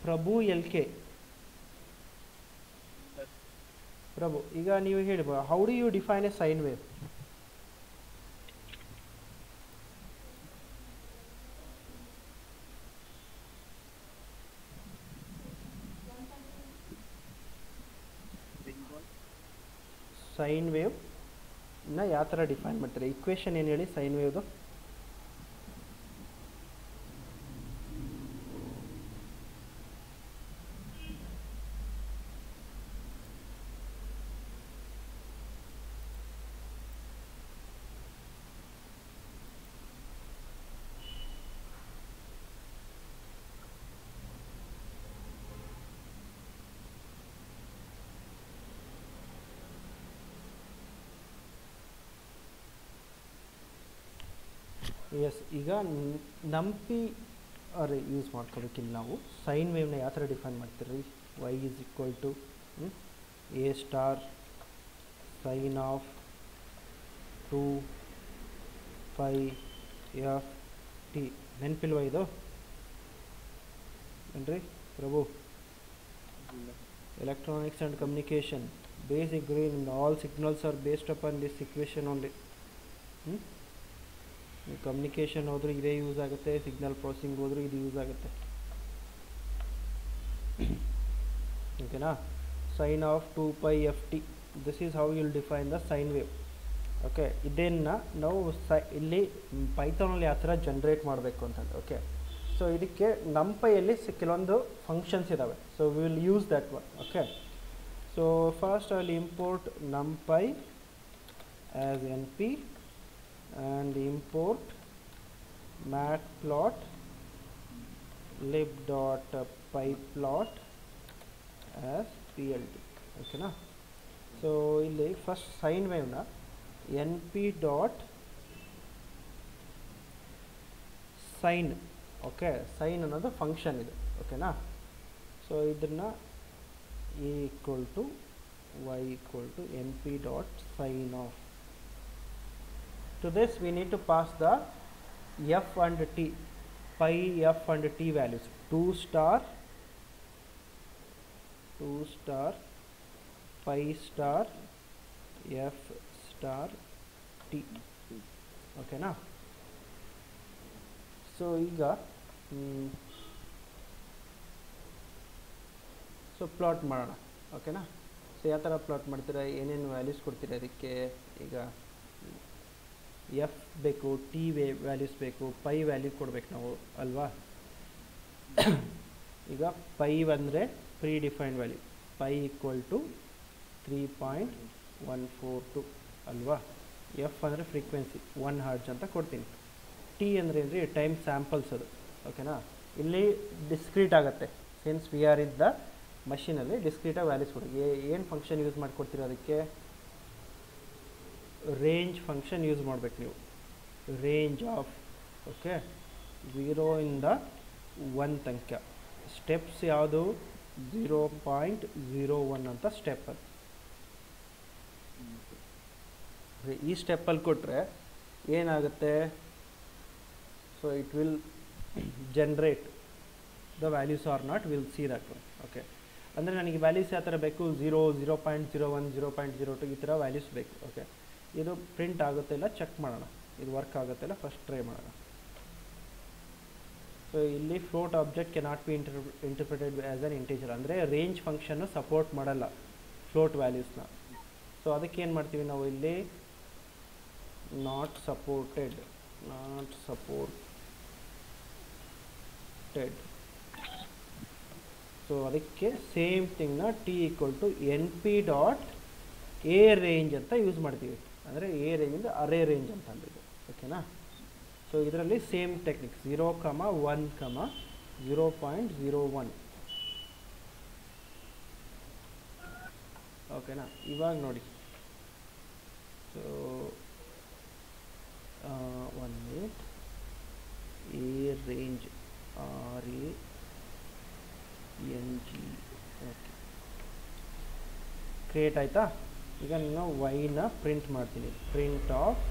Prabhu LK. Prabhu, ಈಗ ನೀವು ಹೇಳಬಹುದು, how do you define a sine wave? Sine wave ನ ಯಾವ ಥರ define ಮಾಡ್ತಾರೆ? Equation ಏನು ಹೇಳಿ sign ವೇವ್ದು? S, ಈಗ ನಂಪಿ ಅರೆ ಯೂಸ್ ಮಾಡ್ಕೋಬೇಕಿಲ್ಲ ನಾವು. ಸೈನ್ ವೇವ್ನ ಯಾವ ಥರ ಡಿಫೈನ್ ಮಾಡ್ತೀರಿ? y is equal to A star sine of 2 π f t. ನೆನಪಿಲ್ವಾ ಇದು? ಏನ್ರಿ Prabhu? Electronics and communication basic green, all signals are based upon this equation only. Communication ಹೋದ್ರೆ ಇದೇ ಯೂಸ್ ಆಗುತ್ತೆ, ಸಿಗ್ನಲ್ ಪ್ರೊಸೆಸಿಂಗ್ ಹೋದ್ರೆ ಇದು ಯೂಸ್ ಆಗುತ್ತೆ. ಓಕೆನಾ? Sine of 2 π f t, this is how will define the sine wave. Okay, ಇದನ್ನು ನಾವು ಇಲ್ಲಿ ಪೈಥಾನಲ್ಲಿ ಯಾವ ಥರ ಜನ್ರೇಟ್ ಮಾಡಬೇಕು ಅಂತಂದು. ಓಕೆ, ಸೊ ಇದಕ್ಕೆ ನಂಪೈಯಲ್ಲಿ ಕೆಲವೊಂದು ಫಂಕ್ಷನ್ಸ್ ಇದ್ದಾವೆ. So we will use that one. Okay, so first I will import numpy as np and import matplotlib.pyplot as plt. ಓಕೆನಾ? ಸೊ ಇಲ್ಲಿ ಫಸ್ಟ್ ಸೈನ್ ವೇವ್ನ np dot sine, okay, sine ಅನ್ನೋದು function ಇದೆ. ಓಕೆನಾ? So ಇದನ್ನು a equal to y equal to np dot sine of. To this we need to pass the f and t, pi f and t values, 2 star pi star f star t. Okay na? So ಈಗ so plot ಮಾಡೋಣ. ಓಕೆನಾ? So ಯಾವ ಥರ plot ಮಾಡ್ತೀರಾ, ಏನೇನು values ಕೊಡ್ತೀರಾ ಅದಕ್ಕೆ? ಈಗ ಎಫ್ ಬೇಕು, ಟಿ ವ್ಯಾಲ್ಯೂಸ್ ಬೇಕು, ಪೈ ವ್ಯಾಲ್ಯೂ ಕೊಡ್ಬೇಕು ನಾವು ಅಲ್ವಾ? ಈಗ ಪೈ ಅಂದರೆ predefined value, pi equal to 3.142 ಅಲ್ವಾ? ಎಫ್ ಅಂದರೆ ಫ್ರೀಕ್ವೆನ್ಸಿ 1 ಹರ್ಟ್ಜ್ ಅಂತ ಕೊಡ್ತೀನಿ. ಟಿ ಅಂದರೆ ಏನ್ರಿ? ಟೈಮ್ ಸ್ಯಾಂಪಲ್ಸ್ ಅದು. ಓಕೆನಾ? ಇಲ್ಲಿ ಡಿಸ್ಕ್ರೀಟ್ ಆಗುತ್ತೆ, since we are in the ಮಷೀನಲ್ಲಿ ಡಿಸ್ಕ್ರೀಟಾಗಿ ವ್ಯಾಲ್ಯೂಸ್ ಕೊಡಿ. ಏನು ಫಂಕ್ಷನ್ ಯೂಸ್ ಮಾಡಿಕೊಡ್ತೀರ ಅದಕ್ಕೆ? ರೇಂಜ್ ಫಂಕ್ಷನ್ ಯೂಸ್ ಮಾಡಬೇಕು ನೀವು. ರೇಂಜ್ ಆಫ್, ಓಕೆ, 0 ಇಂದ 1 ತನಕ ಸ್ಟೆಪ್ಸ್ ಯಾವುದು? 0.01 ಅಂತ ಸ್ಟೆಪ್ ಅದು. ಈ ಸ್ಟೆಪ್ಪಲ್ಲಿ ಕೊಟ್ಟರೆ ಏನಾಗುತ್ತೆ? So it will generate the values or not, will see that one. Okay, ಅಂದರೆ ನನಗೆ ವ್ಯಾಲ್ಯೂಸ್ ಯಾವ ಥರ ಬೇಕು? 0, 0.01, 0.02 ಈ ಥರ ವ್ಯಾಲ್ಯೂಸ್ ಬೇಕು. ಓಕೆ, ಇದು ಪ್ರಿಂಟ್ ಆಗುತ್ತೆ ಇಲ್ಲ ಚೆಕ್ ಮಾಡೋಣ, ಇದು ವರ್ಕ್ ಆಗುತ್ತೆ ಇಲ್ಲ ಫಸ್ಟ್ ಟ್ರೈ ಮಾಡೋಣ. ಸೊ ಇಲ್ಲಿ float object cannot be interpreted as an integer, ಅಂದರೆ ರೇಂಜ್ ಫಂಕ್ಷನ್ನು ಸಪೋರ್ಟ್ ಮಾಡಲ್ಲ ಫ್ಲೋಟ್ ವ್ಯಾಲ್ಯೂಸ್ನ. ಸೊ ಅದಕ್ಕೆ ಏನು ಮಾಡ್ತೀವಿ ನಾವು ಇಲ್ಲಿ? Not supported. ಸೊ ಅದಕ್ಕೆ ಸೇಮ್ ಥಿಂಗ್ನ T equal to N P dot A range ಅಂತ ಯೂಸ್ ಮಾಡ್ತೀವಿ. ಅಂದರೆ ಎ ರೇಂಜಿಂದ ಅರೇ ರೇಂಜ್ ಅಂತ ಅಂದಿದೆ. ಓಕೆನಾ? ಸೊ ಇದರಲ್ಲಿ ಸೇಮ್ ಟೆಕ್ನಿಕ್ 0, 1, 0.01. ಓಕೆನಾ? ಇವಾಗ ನೋಡಿ, so 1 minute. A range RANG. Okay, create ಆಯಿತಾ. ಈಗ ನಾನು ವೈನ ಪ್ರಿಂಟ್ ಮಾಡ್ತೀನಿ. ಪ್ರಿಂಟ್ ಆಫ್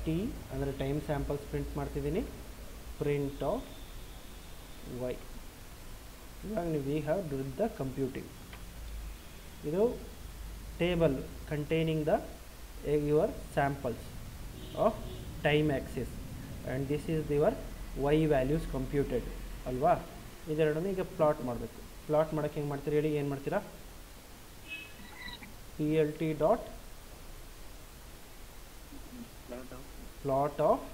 ಟಿ ಅಂದರೆ ಟೈಮ್ ಸ್ಯಾಂಪಲ್ಸ್ ಪ್ರಿಂಟ್ ಮಾಡ್ತಿದ್ದೀನಿ. Print of Y. ಇವಾಗ we have did the computing. ಇದು table containing the your samples of time axis and this is your Y values computed ಅಲ್ವಾ. ಇದೆರಡನ್ನು ಈಗ ಪ್ಲಾಟ್ ಮಾಡಬೇಕು. Plot ಮಾಡೋಕ್ಕೆ ಹೆಂಗೆ ಮಾಡ್ತೀರಿ ಹೇಳಿ, ಏನು ಮಾಡ್ತೀರಾ? P L T dot plot of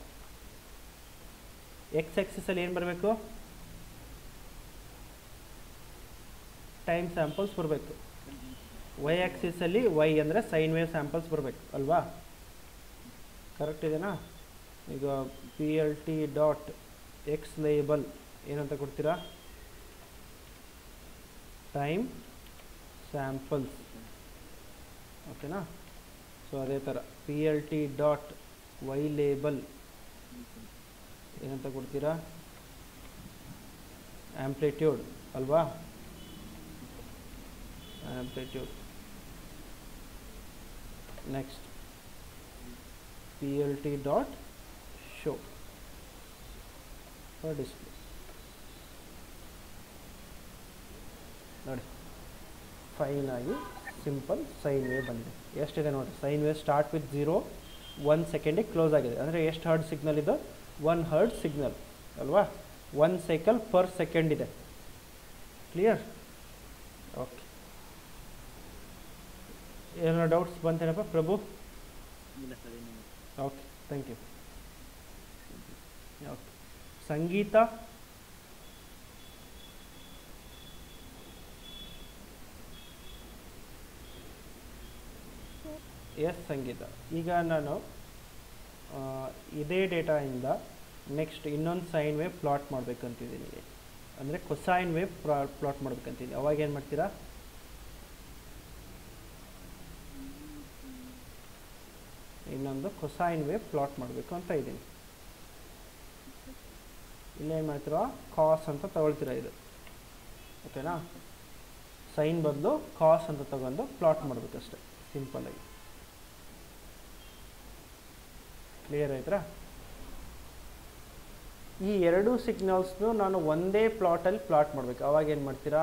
X ಆಕ್ಸಿಸಲ್ಲಿ ಏನು ಬರಬೇಕು? ಟೈಮ್ ಸ್ಯಾಂಪಲ್ಸ್ ಬರಬೇಕು. ವೈ ಆಕ್ಸಿಸಲ್ಲಿ ವೈ ಅಂದರೆ ಸೈನ್ ವೇವ್ ಸ್ಯಾಂಪಲ್ಸ್ ಬರಬೇಕು ಅಲ್ವಾ. ಕರೆಕ್ಟ್ ಇದೆನಾ? ಈಗ P L T dot X label ಏನಂತ ಕೊಡ್ತೀರಾ? Time samples. ಓಕೆನಾ? ಸೊ ಅದೇ ಥರ P L T dot Y label ಏನಂತ ಕೊಡ್ತೀರಾ? ಆಂಪ್ಲಿಟ್ಯೂಡ್ ಅಲ್ವಾ. Amplitude. Next P L T dot show for display. ನೋಡಿ, ಫೈನ್ ಆಗಿ ಸಿಂಪಲ್ ಸೈನ್ ವೇವ್ ಬಂದಿದೆ. ಎಷ್ಟಿದೆ ನೋಡಿ, ಸೈನ್ ವೇವ್ ಸ್ಟಾರ್ಟ್ ವಿತ್ 0 1 ಸೆಕೆಂಡಿಗೆ ಕ್ಲೋಸ್ ಆಗಿದೆ. ಅಂದರೆ ಎಷ್ಟು ಹರ್ಡ್ ಸಿಗ್ನಲ್ ಇದು? 1 ಹರ್ಡ್ ಸಿಗ್ನಲ್ ಅಲ್ವಾ. 1 ಸೈಕಲ್ ಪರ್ ಸೆಕೆಂಡ್ ಇದೆ. ಕ್ಲಿಯರ್? ಓಕೆ, ಏನೋ ಡೌಟ್ಸ್ ಬಂತೇನಪ್ಪ Prabhu? Okay, thank you. Okay, Sangeetha. Yes Sangeetha. ಈಗ ನಾನು ಇದೇ ಡೇಟಾಯಿಂದ ನೆಕ್ಸ್ಟ್ ಇನ್ನೊಂದು ಸೈನ್ ವೇವ್ ಪ್ಲಾಟ್ ಮಾಡಬೇಕಂತಿದ್ದೀನಿ. ಅಂದರೆ ಕೊಸೈನ್ ವೇವ್ ಪ್ಲಾಟ್ ಮಾಡ್ಬೇಕಂತಿದ್ದೀನಿ. ಅವಾಗ ಏನು ಮಾಡ್ತೀರಾ? ಇನ್ನೊಂದು ಕೊಸೈನ್ ವೇವ್ ಪ್ಲಾಟ್ ಮಾಡಬೇಕು ಅಂತ ಇದ್ದೀನಿ. ಇಲ್ಲೇನು ಮಾಡ್ತೀರಾ? ಕಾಸ್ ಅಂತ ತಗೊಳ್ತೀರಾ ಇದು. ಓಕೆನಾ? ಸೈನ್ ಬದಲು ಕಾಸ್ ಅಂತ ತಗೊಂಡು ಪ್ಲಾಟ್ ಮಾಡಬೇಕಷ್ಟೆ, ಸಿಂಪಲ್ಲಾಗಿ. ಕ್ಲಿಯರ್ ಆಯ್ತಾ? ಈ ಎರಡೂ ಸಿಗ್ನಲ್ಸ್ನು ನಾನು ಒಂದೇ ಪ್ಲಾಟಲ್ಲಿ ಪ್ಲಾಟ್ ಮಾಡಬೇಕು. ಅವಾಗ ಏನು ಮಾಡ್ತೀರಾ?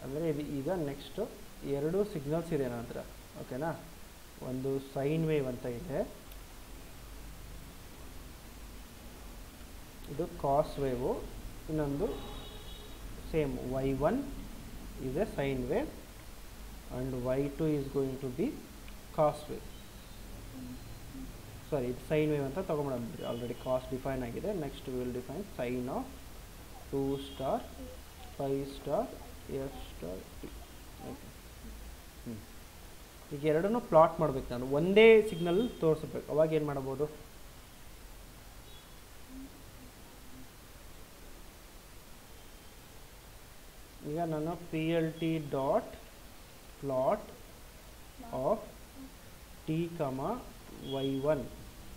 ಅಂದರೆ ಇದು ಈಗ ನೆಕ್ಸ್ಟು ಎರಡೂ ಸಿಗ್ನಲ್ಸ್ ಇದೆ ನನ್ನ ಹತ್ರ. ಓಕೆನಾ? ಒಂದು ಸೈನ್ ವೇವ್ ಅಂತ ಇದೆ, ಇದು ಕಾಸ್ ವೇವು. ಇನ್ನೊಂದು same y1 is a sine wave and y2 is going to be cos wave. Sorry, ಇದು ಸೈನ್ ವೇವ್ ಅಂತ ತೊಗೊಂಬಿಡೋಣ. ಆಲ್ರೆಡಿ ಕಾಸ್ ಡಿಫೈನ್ ಆಗಿದೆ. Next will define sine of 2 star 5 star f star t. Okay, ಈಗ ಎರಡನ್ನೂ plot ಮಾಡಬೇಕು. ನಾನು ಒಂದೇ signal ತೋರಿಸ್ಬೇಕು. ಅವಾಗ ಏನು ಮಾಡಬಹುದು? ಈಗ ನಾನು P L T dot plot of T comma y1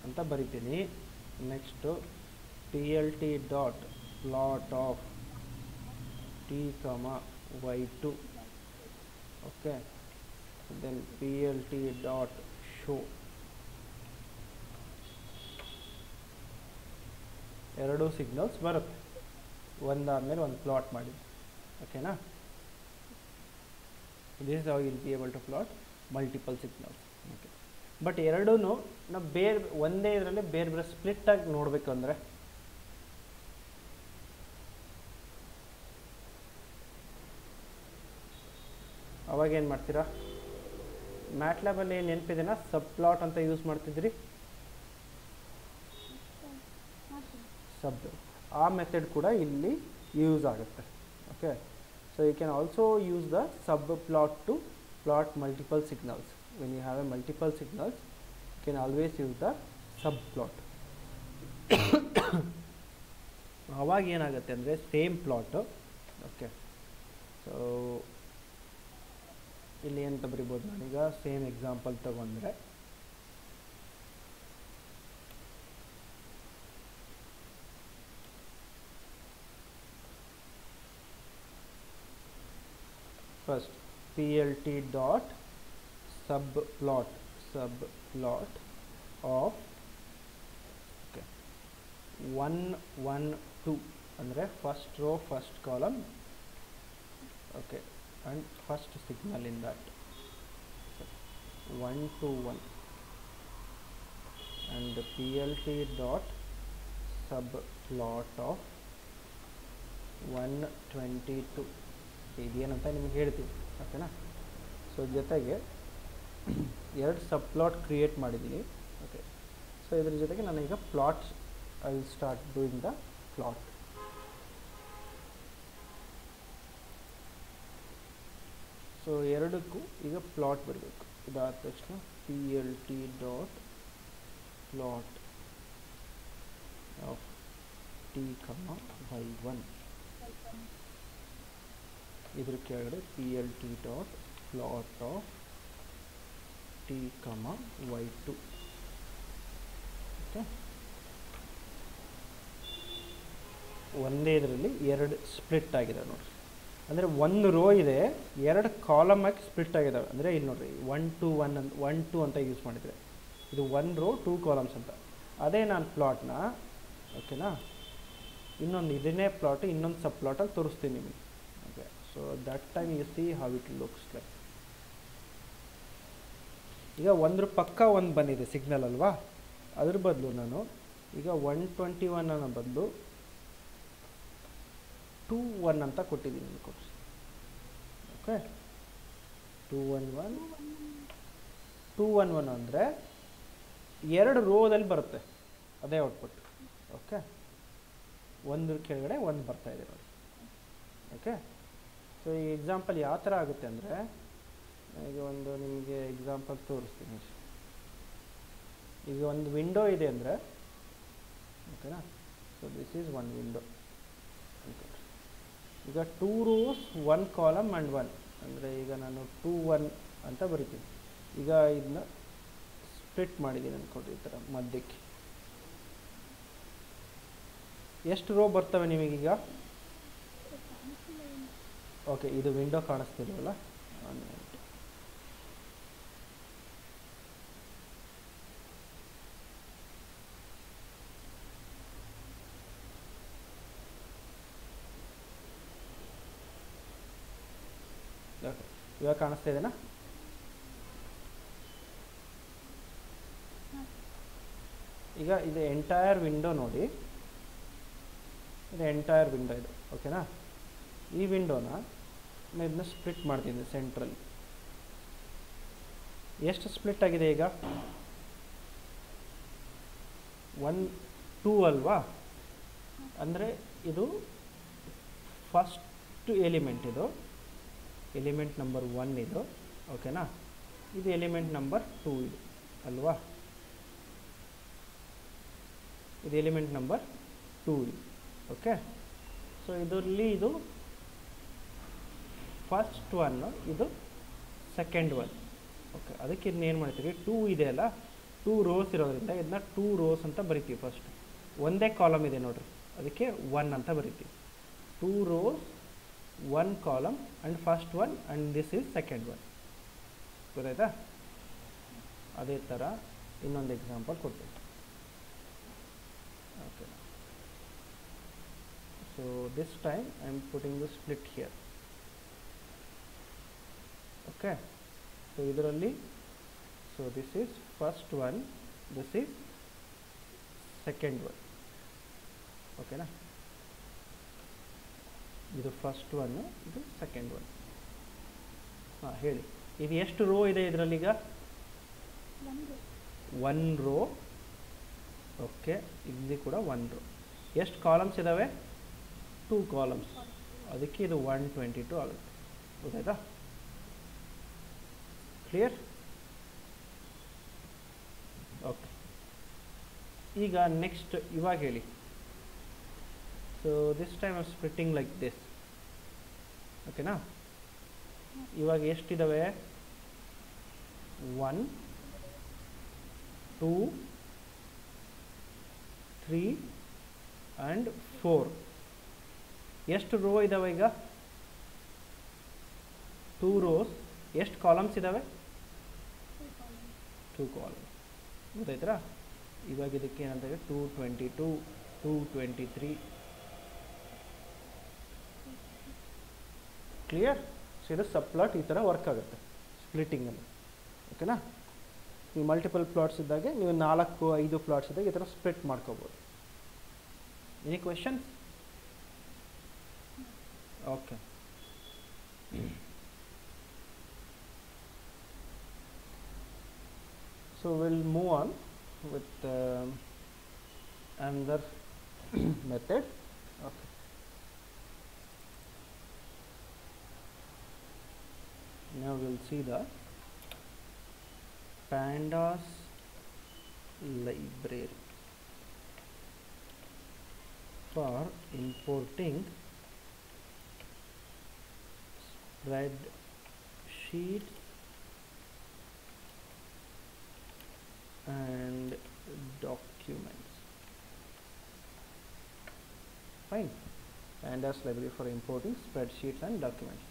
ಅಂತ ಬರಿತೀನಿ. Next P L T dot plot of T comma y2. Okay, then P L T dot show. ಎರಡೂ ಸಿಗ್ನಲ್ಸ್ ಬರುತ್ತೆ, ಒಂದಾದ್ಮೇಲೆ ಒಂದು ಪ್ಲಾಟ್ ಮಾಡಿ. ಓಕೆನಾ? This is how you will be able to plot multiple signals. Okay, but ಎರಡೂ ನಾವು ಒಂದೇ ಇದರಲ್ಲಿ ಬೇರೆ ಬೇರೆ ಸ್ಪ್ಲಿಟ್ಟಾಗಿ ನೋಡಬೇಕು. ಅಂದರೆ ಅವಾಗೇನು ಮಾಡ್ತೀರಾ? ಮ್ಯಾಟ್ಲ್ಯಾಬಲ್ಲಿ ಏನು ನೆನಪಿದೆನಾ? ಸಬ್ ಪ್ಲಾಟ್ ಅಂತ ಯೂಸ್ ಮಾಡ್ತಿದ್ರಿ. ಸಬ್ ಆ ಮೆಥಡ್ ಕೂಡ ಇಲ್ಲಿ ಯೂಸ್ ಆಗುತ್ತೆ. Okay, so you can also use the subplot to plot multiple signals. When you have a multiple signals, you can always use the subplot. ಅವಾಗ ಏನಾಗುತ್ತೆ ಅಂದರೆ ಸೇಮ್ ಪ್ಲಾಟು. ಓಕೆ, ಸೊ ಇಲ್ಲಿ ಅಂತ ಬರಿಬೋದು, ನಾನೀಗ same example ತಗೊಂಡ್ರೆ first plt dot subplot of okay 1 1 2 ಅಂದರೆ first row first column, okay, and first signal in that, so 1 to 1 and plt dot subplot of 122 ಇದೇನಂತ ನಿಮ್ಗೆ ಹೇಳ್ತೀವಿ, ಓಕೆನಾ. ಸೊ ಜೊತೆಗೆ ಎರಡು ಸಬ್ ಪ್ಲಾಟ್ ಕ್ರಿಯೇಟ್ ಮಾಡಿದ್ದೀನಿ, ಓಕೆ. ಸೊ ಇದ್ರ ಜೊತೆಗೆ ನಾನೀಗ plots I will start doing the plot. So ಎರಡಕ್ಕೂ ಈಗ ಪ್ಲಾಟ್ ಬರಬೇಕು. ಇದಾದ ತಕ್ಷಣ P L T dot plot of T ಕಮ್ಮ ಬೈ 1, ಇದ್ರ ಕೆಳಗಡೆ P L T dot plot of T ಕಮ ವೈ 2, ಓಕೆ. ಒಂದೇ ಇದರಲ್ಲಿ ಎರಡು ಸ್ಪ್ಲಿಟ್ ಆಗಿದೆ ನೋಡಿರಿ, ಅಂದರೆ ಒಂದು ರೋ ಇದೆ, ಎರಡು ಕಾಲಮ್ ಆಗಿ ಸ್ಪ್ಲಿಟ್ ಆಗಿದ್ದಾವೆ. ಅಂದರೆ ಇಲ್ಲಿ ನೋಡಿರಿ 1 to 1 2 ಅಂತ ಯೂಸ್ ಮಾಡಿದರೆ ಇದು 1 ರೋ 2 ಕಾಲಮ್ಸ್ ಅಂತ. ಅದೇ ನಾನು ಪ್ಲಾಟ್ನ, ಓಕೆನಾ, ಇನ್ನೊಂದು ಇದನ್ನೇ ಪ್ಲಾಟ್ ಇನ್ನೊಂದು ಸಬ್ ಪ್ಲಾಟಲ್ಲಿ ತೋರಿಸ್ತೀನಿ ನಿಮಗೆ, okay. So that time U C how it looks like. ಈಗ ಒಂದ್ರ ಪಕ್ಕ ಒಂದು ಬಂದಿದೆ ಸಿಗ್ನಲ್ ಅಲ್ವಾ, ಅದ್ರ ಬದಲು ನಾನು ಈಗ 121 ಅನ್ನೋ ಬದಲು 2 1 ಅಂತ ಕೊಟ್ಟಿದ್ದೀನಿ ಅನ್ಕೊಡ್ರಿ, ಓಕೆ. 211 ಅಂದರೆ ಎರಡು ರೋದಲ್ಲಿ ಬರುತ್ತೆ ಅದೇ ಔಟ್ಪುಟ್, ಓಕೆ. ಒಂದ್ರ ಕೆಳಗಡೆ ಒಂದು ಬರ್ತಾ ಇದೆ ನೋಡಿ, ಓಕೆ. ಸೊ ಈ ಎಕ್ಸಾಂಪಲ್ ಯಾವ ಥರ ಆಗುತ್ತೆ ಅಂದರೆ, ಈಗ ಒಂದು ನಿಮಗೆ ಎಕ್ಸಾಂಪಲ್ ತೋರಿಸ್ತೀನಿ. ಈಗ ಒಂದು ವಿಂಡೋ ಇದೆ ಅಂದರೆ, ಓಕೆನಾ. So this is one window, okay. ಈಗ 2 rows 1 column ಆ್ಯಂಡ್ 1 ಅಂದರೆ ಈಗ ನಾನು 2 1 ಅಂತ ಬರಿತೀನಿ. ಈಗ ಇದನ್ನ ಸ್ಪ್ಲಿಟ್ ಮಾಡಿದ್ದೀನಿ ಅಂದ್ಕೊಡ್ರಿ, ಈ ಥರ ಮಧ್ಯಕ್ಕೆ. ಎಷ್ಟು ರೋ ಬರ್ತವೆ ನಿಮಗೀಗ? ಓಕೆ, ಇದು ವಿಂಡೋ ಕಾಣಿಸ್ತಿಲ್ವಲ್ಲ, ಓಕೆ. ಇವಾಗ ಕಾಣಿಸ್ತಾ ಇದೆನಾ? ಈಗ ಇದು ಎಂಟೈರ್ ವಿಂಡೋ ನೋಡಿ, ಇದು ಎಂಟೈರ್ ವಿಂಡೋ ಇದು, ಓಕೆನಾ. ಈ ವಿಂಡೋನ ನಾನು ಇದನ್ನ ಸ್ಪ್ಲಿಟ್ ಮಾಡ್ತೀನಿ ಸೆಂಟ್ರಲ್ಲಿ. ಎಷ್ಟು ಸ್ಪ್ಲಿಟ್ ಆಗಿದೆ ಈಗ? 1 2 ಅಲ್ವಾ, ಅಂದರೆ ಇದು ಫಸ್ಟ್ ಎಲಿಮೆಂಟ್, ಇದು ಎಲಿಮೆಂಟ್ ನಂಬರ್ 1 ಇದು, ಓಕೆನಾ. ಇದು ಎಲಿಮೆಂಟ್ ನಂಬರ್ 2 ಇದು ಅಲ್ವಾ, ಇದು ಎಲಿಮೆಂಟ್ ನಂಬರ್ 2 ಇದು, ಓಕೆ. ಸೊ ಇದರಲ್ಲಿ ಇದು ಫಸ್ಟ್ 1, ಇದು ಸೆಕೆಂಡ್ 1, ಓಕೆ. ಅದಕ್ಕೆ ಇದನ್ನ ಏನು ಮಾಡ್ತೀವಿ, 2 ಇದೆ ಅಲ್ಲ, 2 rows ಇರೋದ್ರಿಂದ ಇದನ್ನ 2 rows ಅಂತ ಬರಿತೀವಿ. ಫಸ್ಟ್ ಒಂದೇ ಕಾಲಮ್ ಇದೆ ನೋಡ್ರಿ, ಅದಕ್ಕೆ 1 ಅಂತ ಬರಿತೀವಿ. 2 rows 1 column and first one and this is second one, ಗೊತ್ತಾಯ್ತಾ? ಅದೇ ಥರ ಇನ್ನೊಂದು ಎಕ್ಸಾಂಪಲ್ ಕೊಡ್ತೀನಿ, okay. So this time I am putting the split here, okay. So ಇದರಲ್ಲಿ, so this is first one, this is second one, ಓಕೆನಾ. ಇದು first ಒನ್ನು, ಇದು ಸೆಕೆಂಡ್ ಒನ್. ಹಾಂ ಹೇಳಿ, ಇದು ಎಷ್ಟು ರೋ ಇದೆ ಇದರಲ್ಲೀಗ? 1 ರೋ, ಓಕೆ. ಇಲ್ಲಿ ಕೂಡ 1 ರೋ. ಎಷ್ಟು ಕಾಲಮ್ಸ್ ಇದ್ದಾವೆ? 2 ಕಾಲಮ್ಸ್, ಅದಕ್ಕೆ ಇದು 122 ಆಗುತ್ತೆ, ಗೊತ್ತಾಯ್ತಾ? ಕ್ಲಿಯರ್? ಓಕೆ. ಈಗ ನೆಕ್ಸ್ಟ್ ಇವಾಗ ಹೇಳಿ. So this time I'm splitting like this, ಓಕೆನಾ. ಇವಾಗ ಎಷ್ಟಿದ್ದಾವೆ? 1 2 3 and 4. ಎಷ್ಟು ರೋ ಇದ್ದಾವೆ ಈಗ? 2 ರೋಸ್. ಎಷ್ಟು ಕಾಲಮ್ಸ್ ಇದ್ದಾವೆ? 2 ಕಾಲಮ್ಸ್. ಗೊತ್ತಾಯ್ತಾ? ಇವಾಗ ಇದಕ್ಕೆ ಏನಂತಾರೆ? 222 223. ಕ್ಲಿಯರ್? ಸೊ ಇದು ಸಬ್ ಪ್ಲಾಟ್ ಈ ಥರ ವರ್ಕ್ ಆಗುತ್ತೆ ಸ್ಪ್ಲಿಟ್ಟಿಂಗಲ್ಲಿ. ಓಕೆನಾ. ಈ ಮಲ್ಟಿಪಲ್ ಪ್ಲಾಟ್ಸ್ ಇದ್ದಾಗೆ ನೀವು 4-5 ಪ್ಲಾಟ್ಸ್ ಇದ್ದಾಗ ಈ ಥರ ಸ್ಪ್ಲಿಟ್ ಮಾಡ್ಕೋಬೋದು. Any questions? Okay. So we'll move on with another method. Okay. Now we'll see the pandas library for importing spreadsheet and documents. Fine. Pandas library for importing spreadsheets and documents.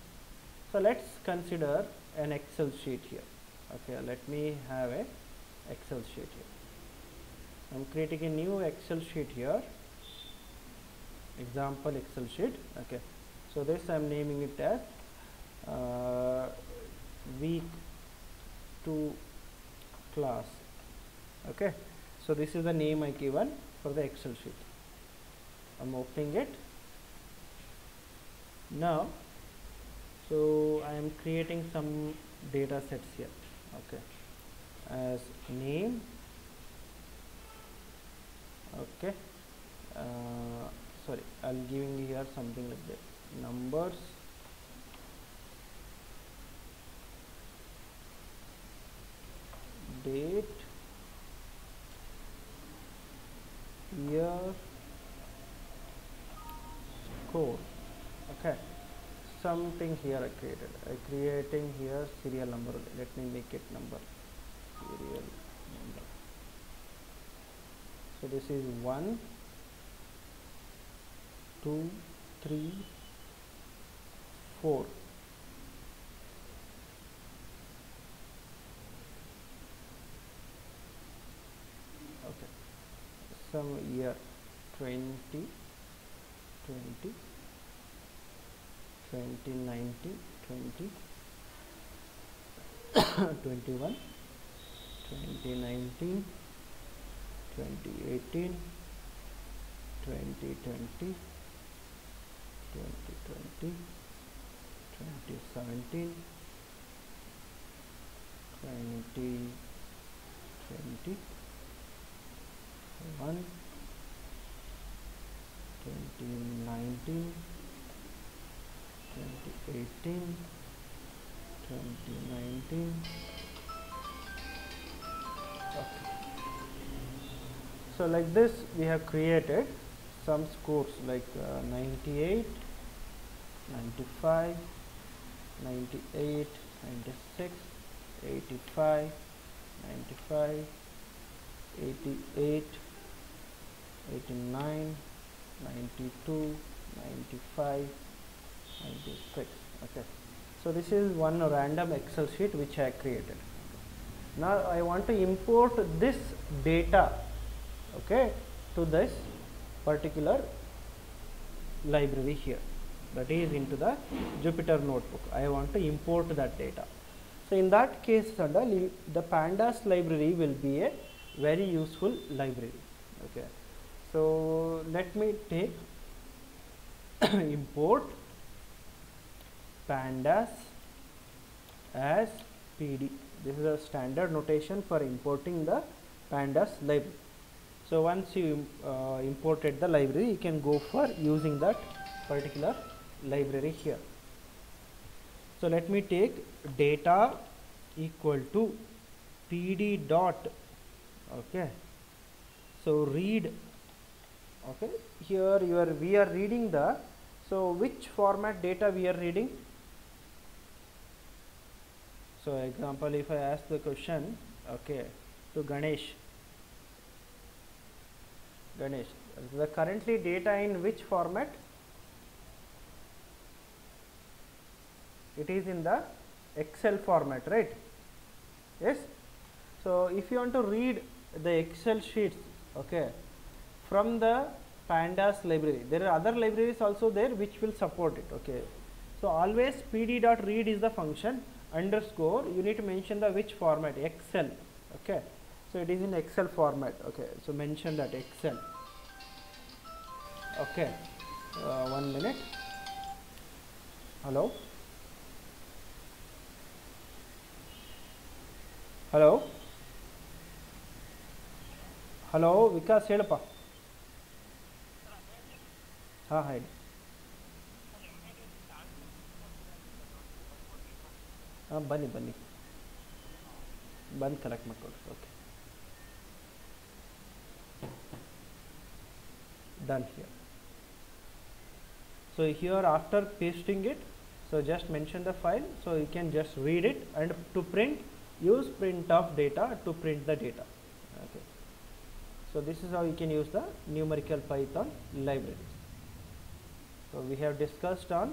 So let's consider an Excel sheet here. Okay, let me have a Excel sheet here. I'm creating a new Excel sheet here. Example Excel sheet. Okay, so this I'm naming it as week 2 class. Okay, so this is the name I given for the Excel sheet. I'm opening it now. So I am creating some data sets here. Okay, as name. Okay, sorry, I'll giving here something like that. Numbers, date, year, score. Okay, something here I creating here serial number. Let me make it number, serial number. So this is 1 2 3 4. Okay, some year 2020 2019 20 21 2019 2018 2020 2020 2017 2020 1 2019 2018 2019. Okay. So like this we have created some scores like 98, 95, 98, 96, 85, 95, 88, 89, 92, 95, 96. Okay, so this is one random Excel sheet which I created. Now I want to import this data, okay, to this particular library here, that is into the Jupyter notebook. I want to import that data. So in that case, the pandas library will be a very useful library. Okay, so let me take import pandas as PD. This is a standard notation for importing the pandas library. So once you imported the library, you can go for using that particular library here. So let me take data equal to PD dot. Okay, so read. Okay, here we are reading the So which format data we are reading? So example, if I ask the question, okay, to Ganesh, the currently data in which format? It is in the Excel format, right? Yes. So if you want to read the Excel sheets, okay, from the pandas library, there are other libraries also there which will support it, okay. So always pd.read is the function, underscore, you need to mention the which format, Excel, okay. So it is in Excel format, okay. So mention that Excel, okay. 1 minute. Hello. Hello. Hello, Vikas ಹೇಳಪ್ಪ. ಹಾಂ ಹೇಳಿ. ಹಾಂ ಬನ್ನಿ ಬಂದು collect ಮಾಡ್ಕೊಳ್ರಿ. Okay, done here. So here after pasting it, so just mention the file, so you can just read it, and to print, use print of data to print the data. Okay, so this is how you can use the numerical Python libraries. So we have discussed on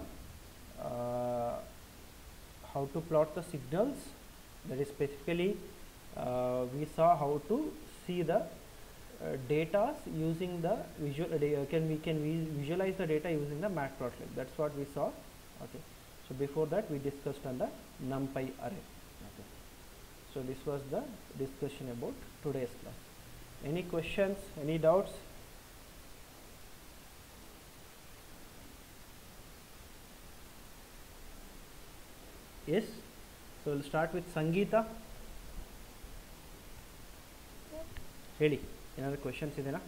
how to plot the signals, that is specifically we saw how to see the data using the visual we can visualize the data using the matplotlib. That's what we saw. Okay, so before that we discussed on the numpy array. Okay, so this was the discussion about today's class. Any questions, any doubts? Yes, so we'll start with Sangeeta. ಹೇಳಿ, ಏನಾದರೂ questions ಇದೆನಾ?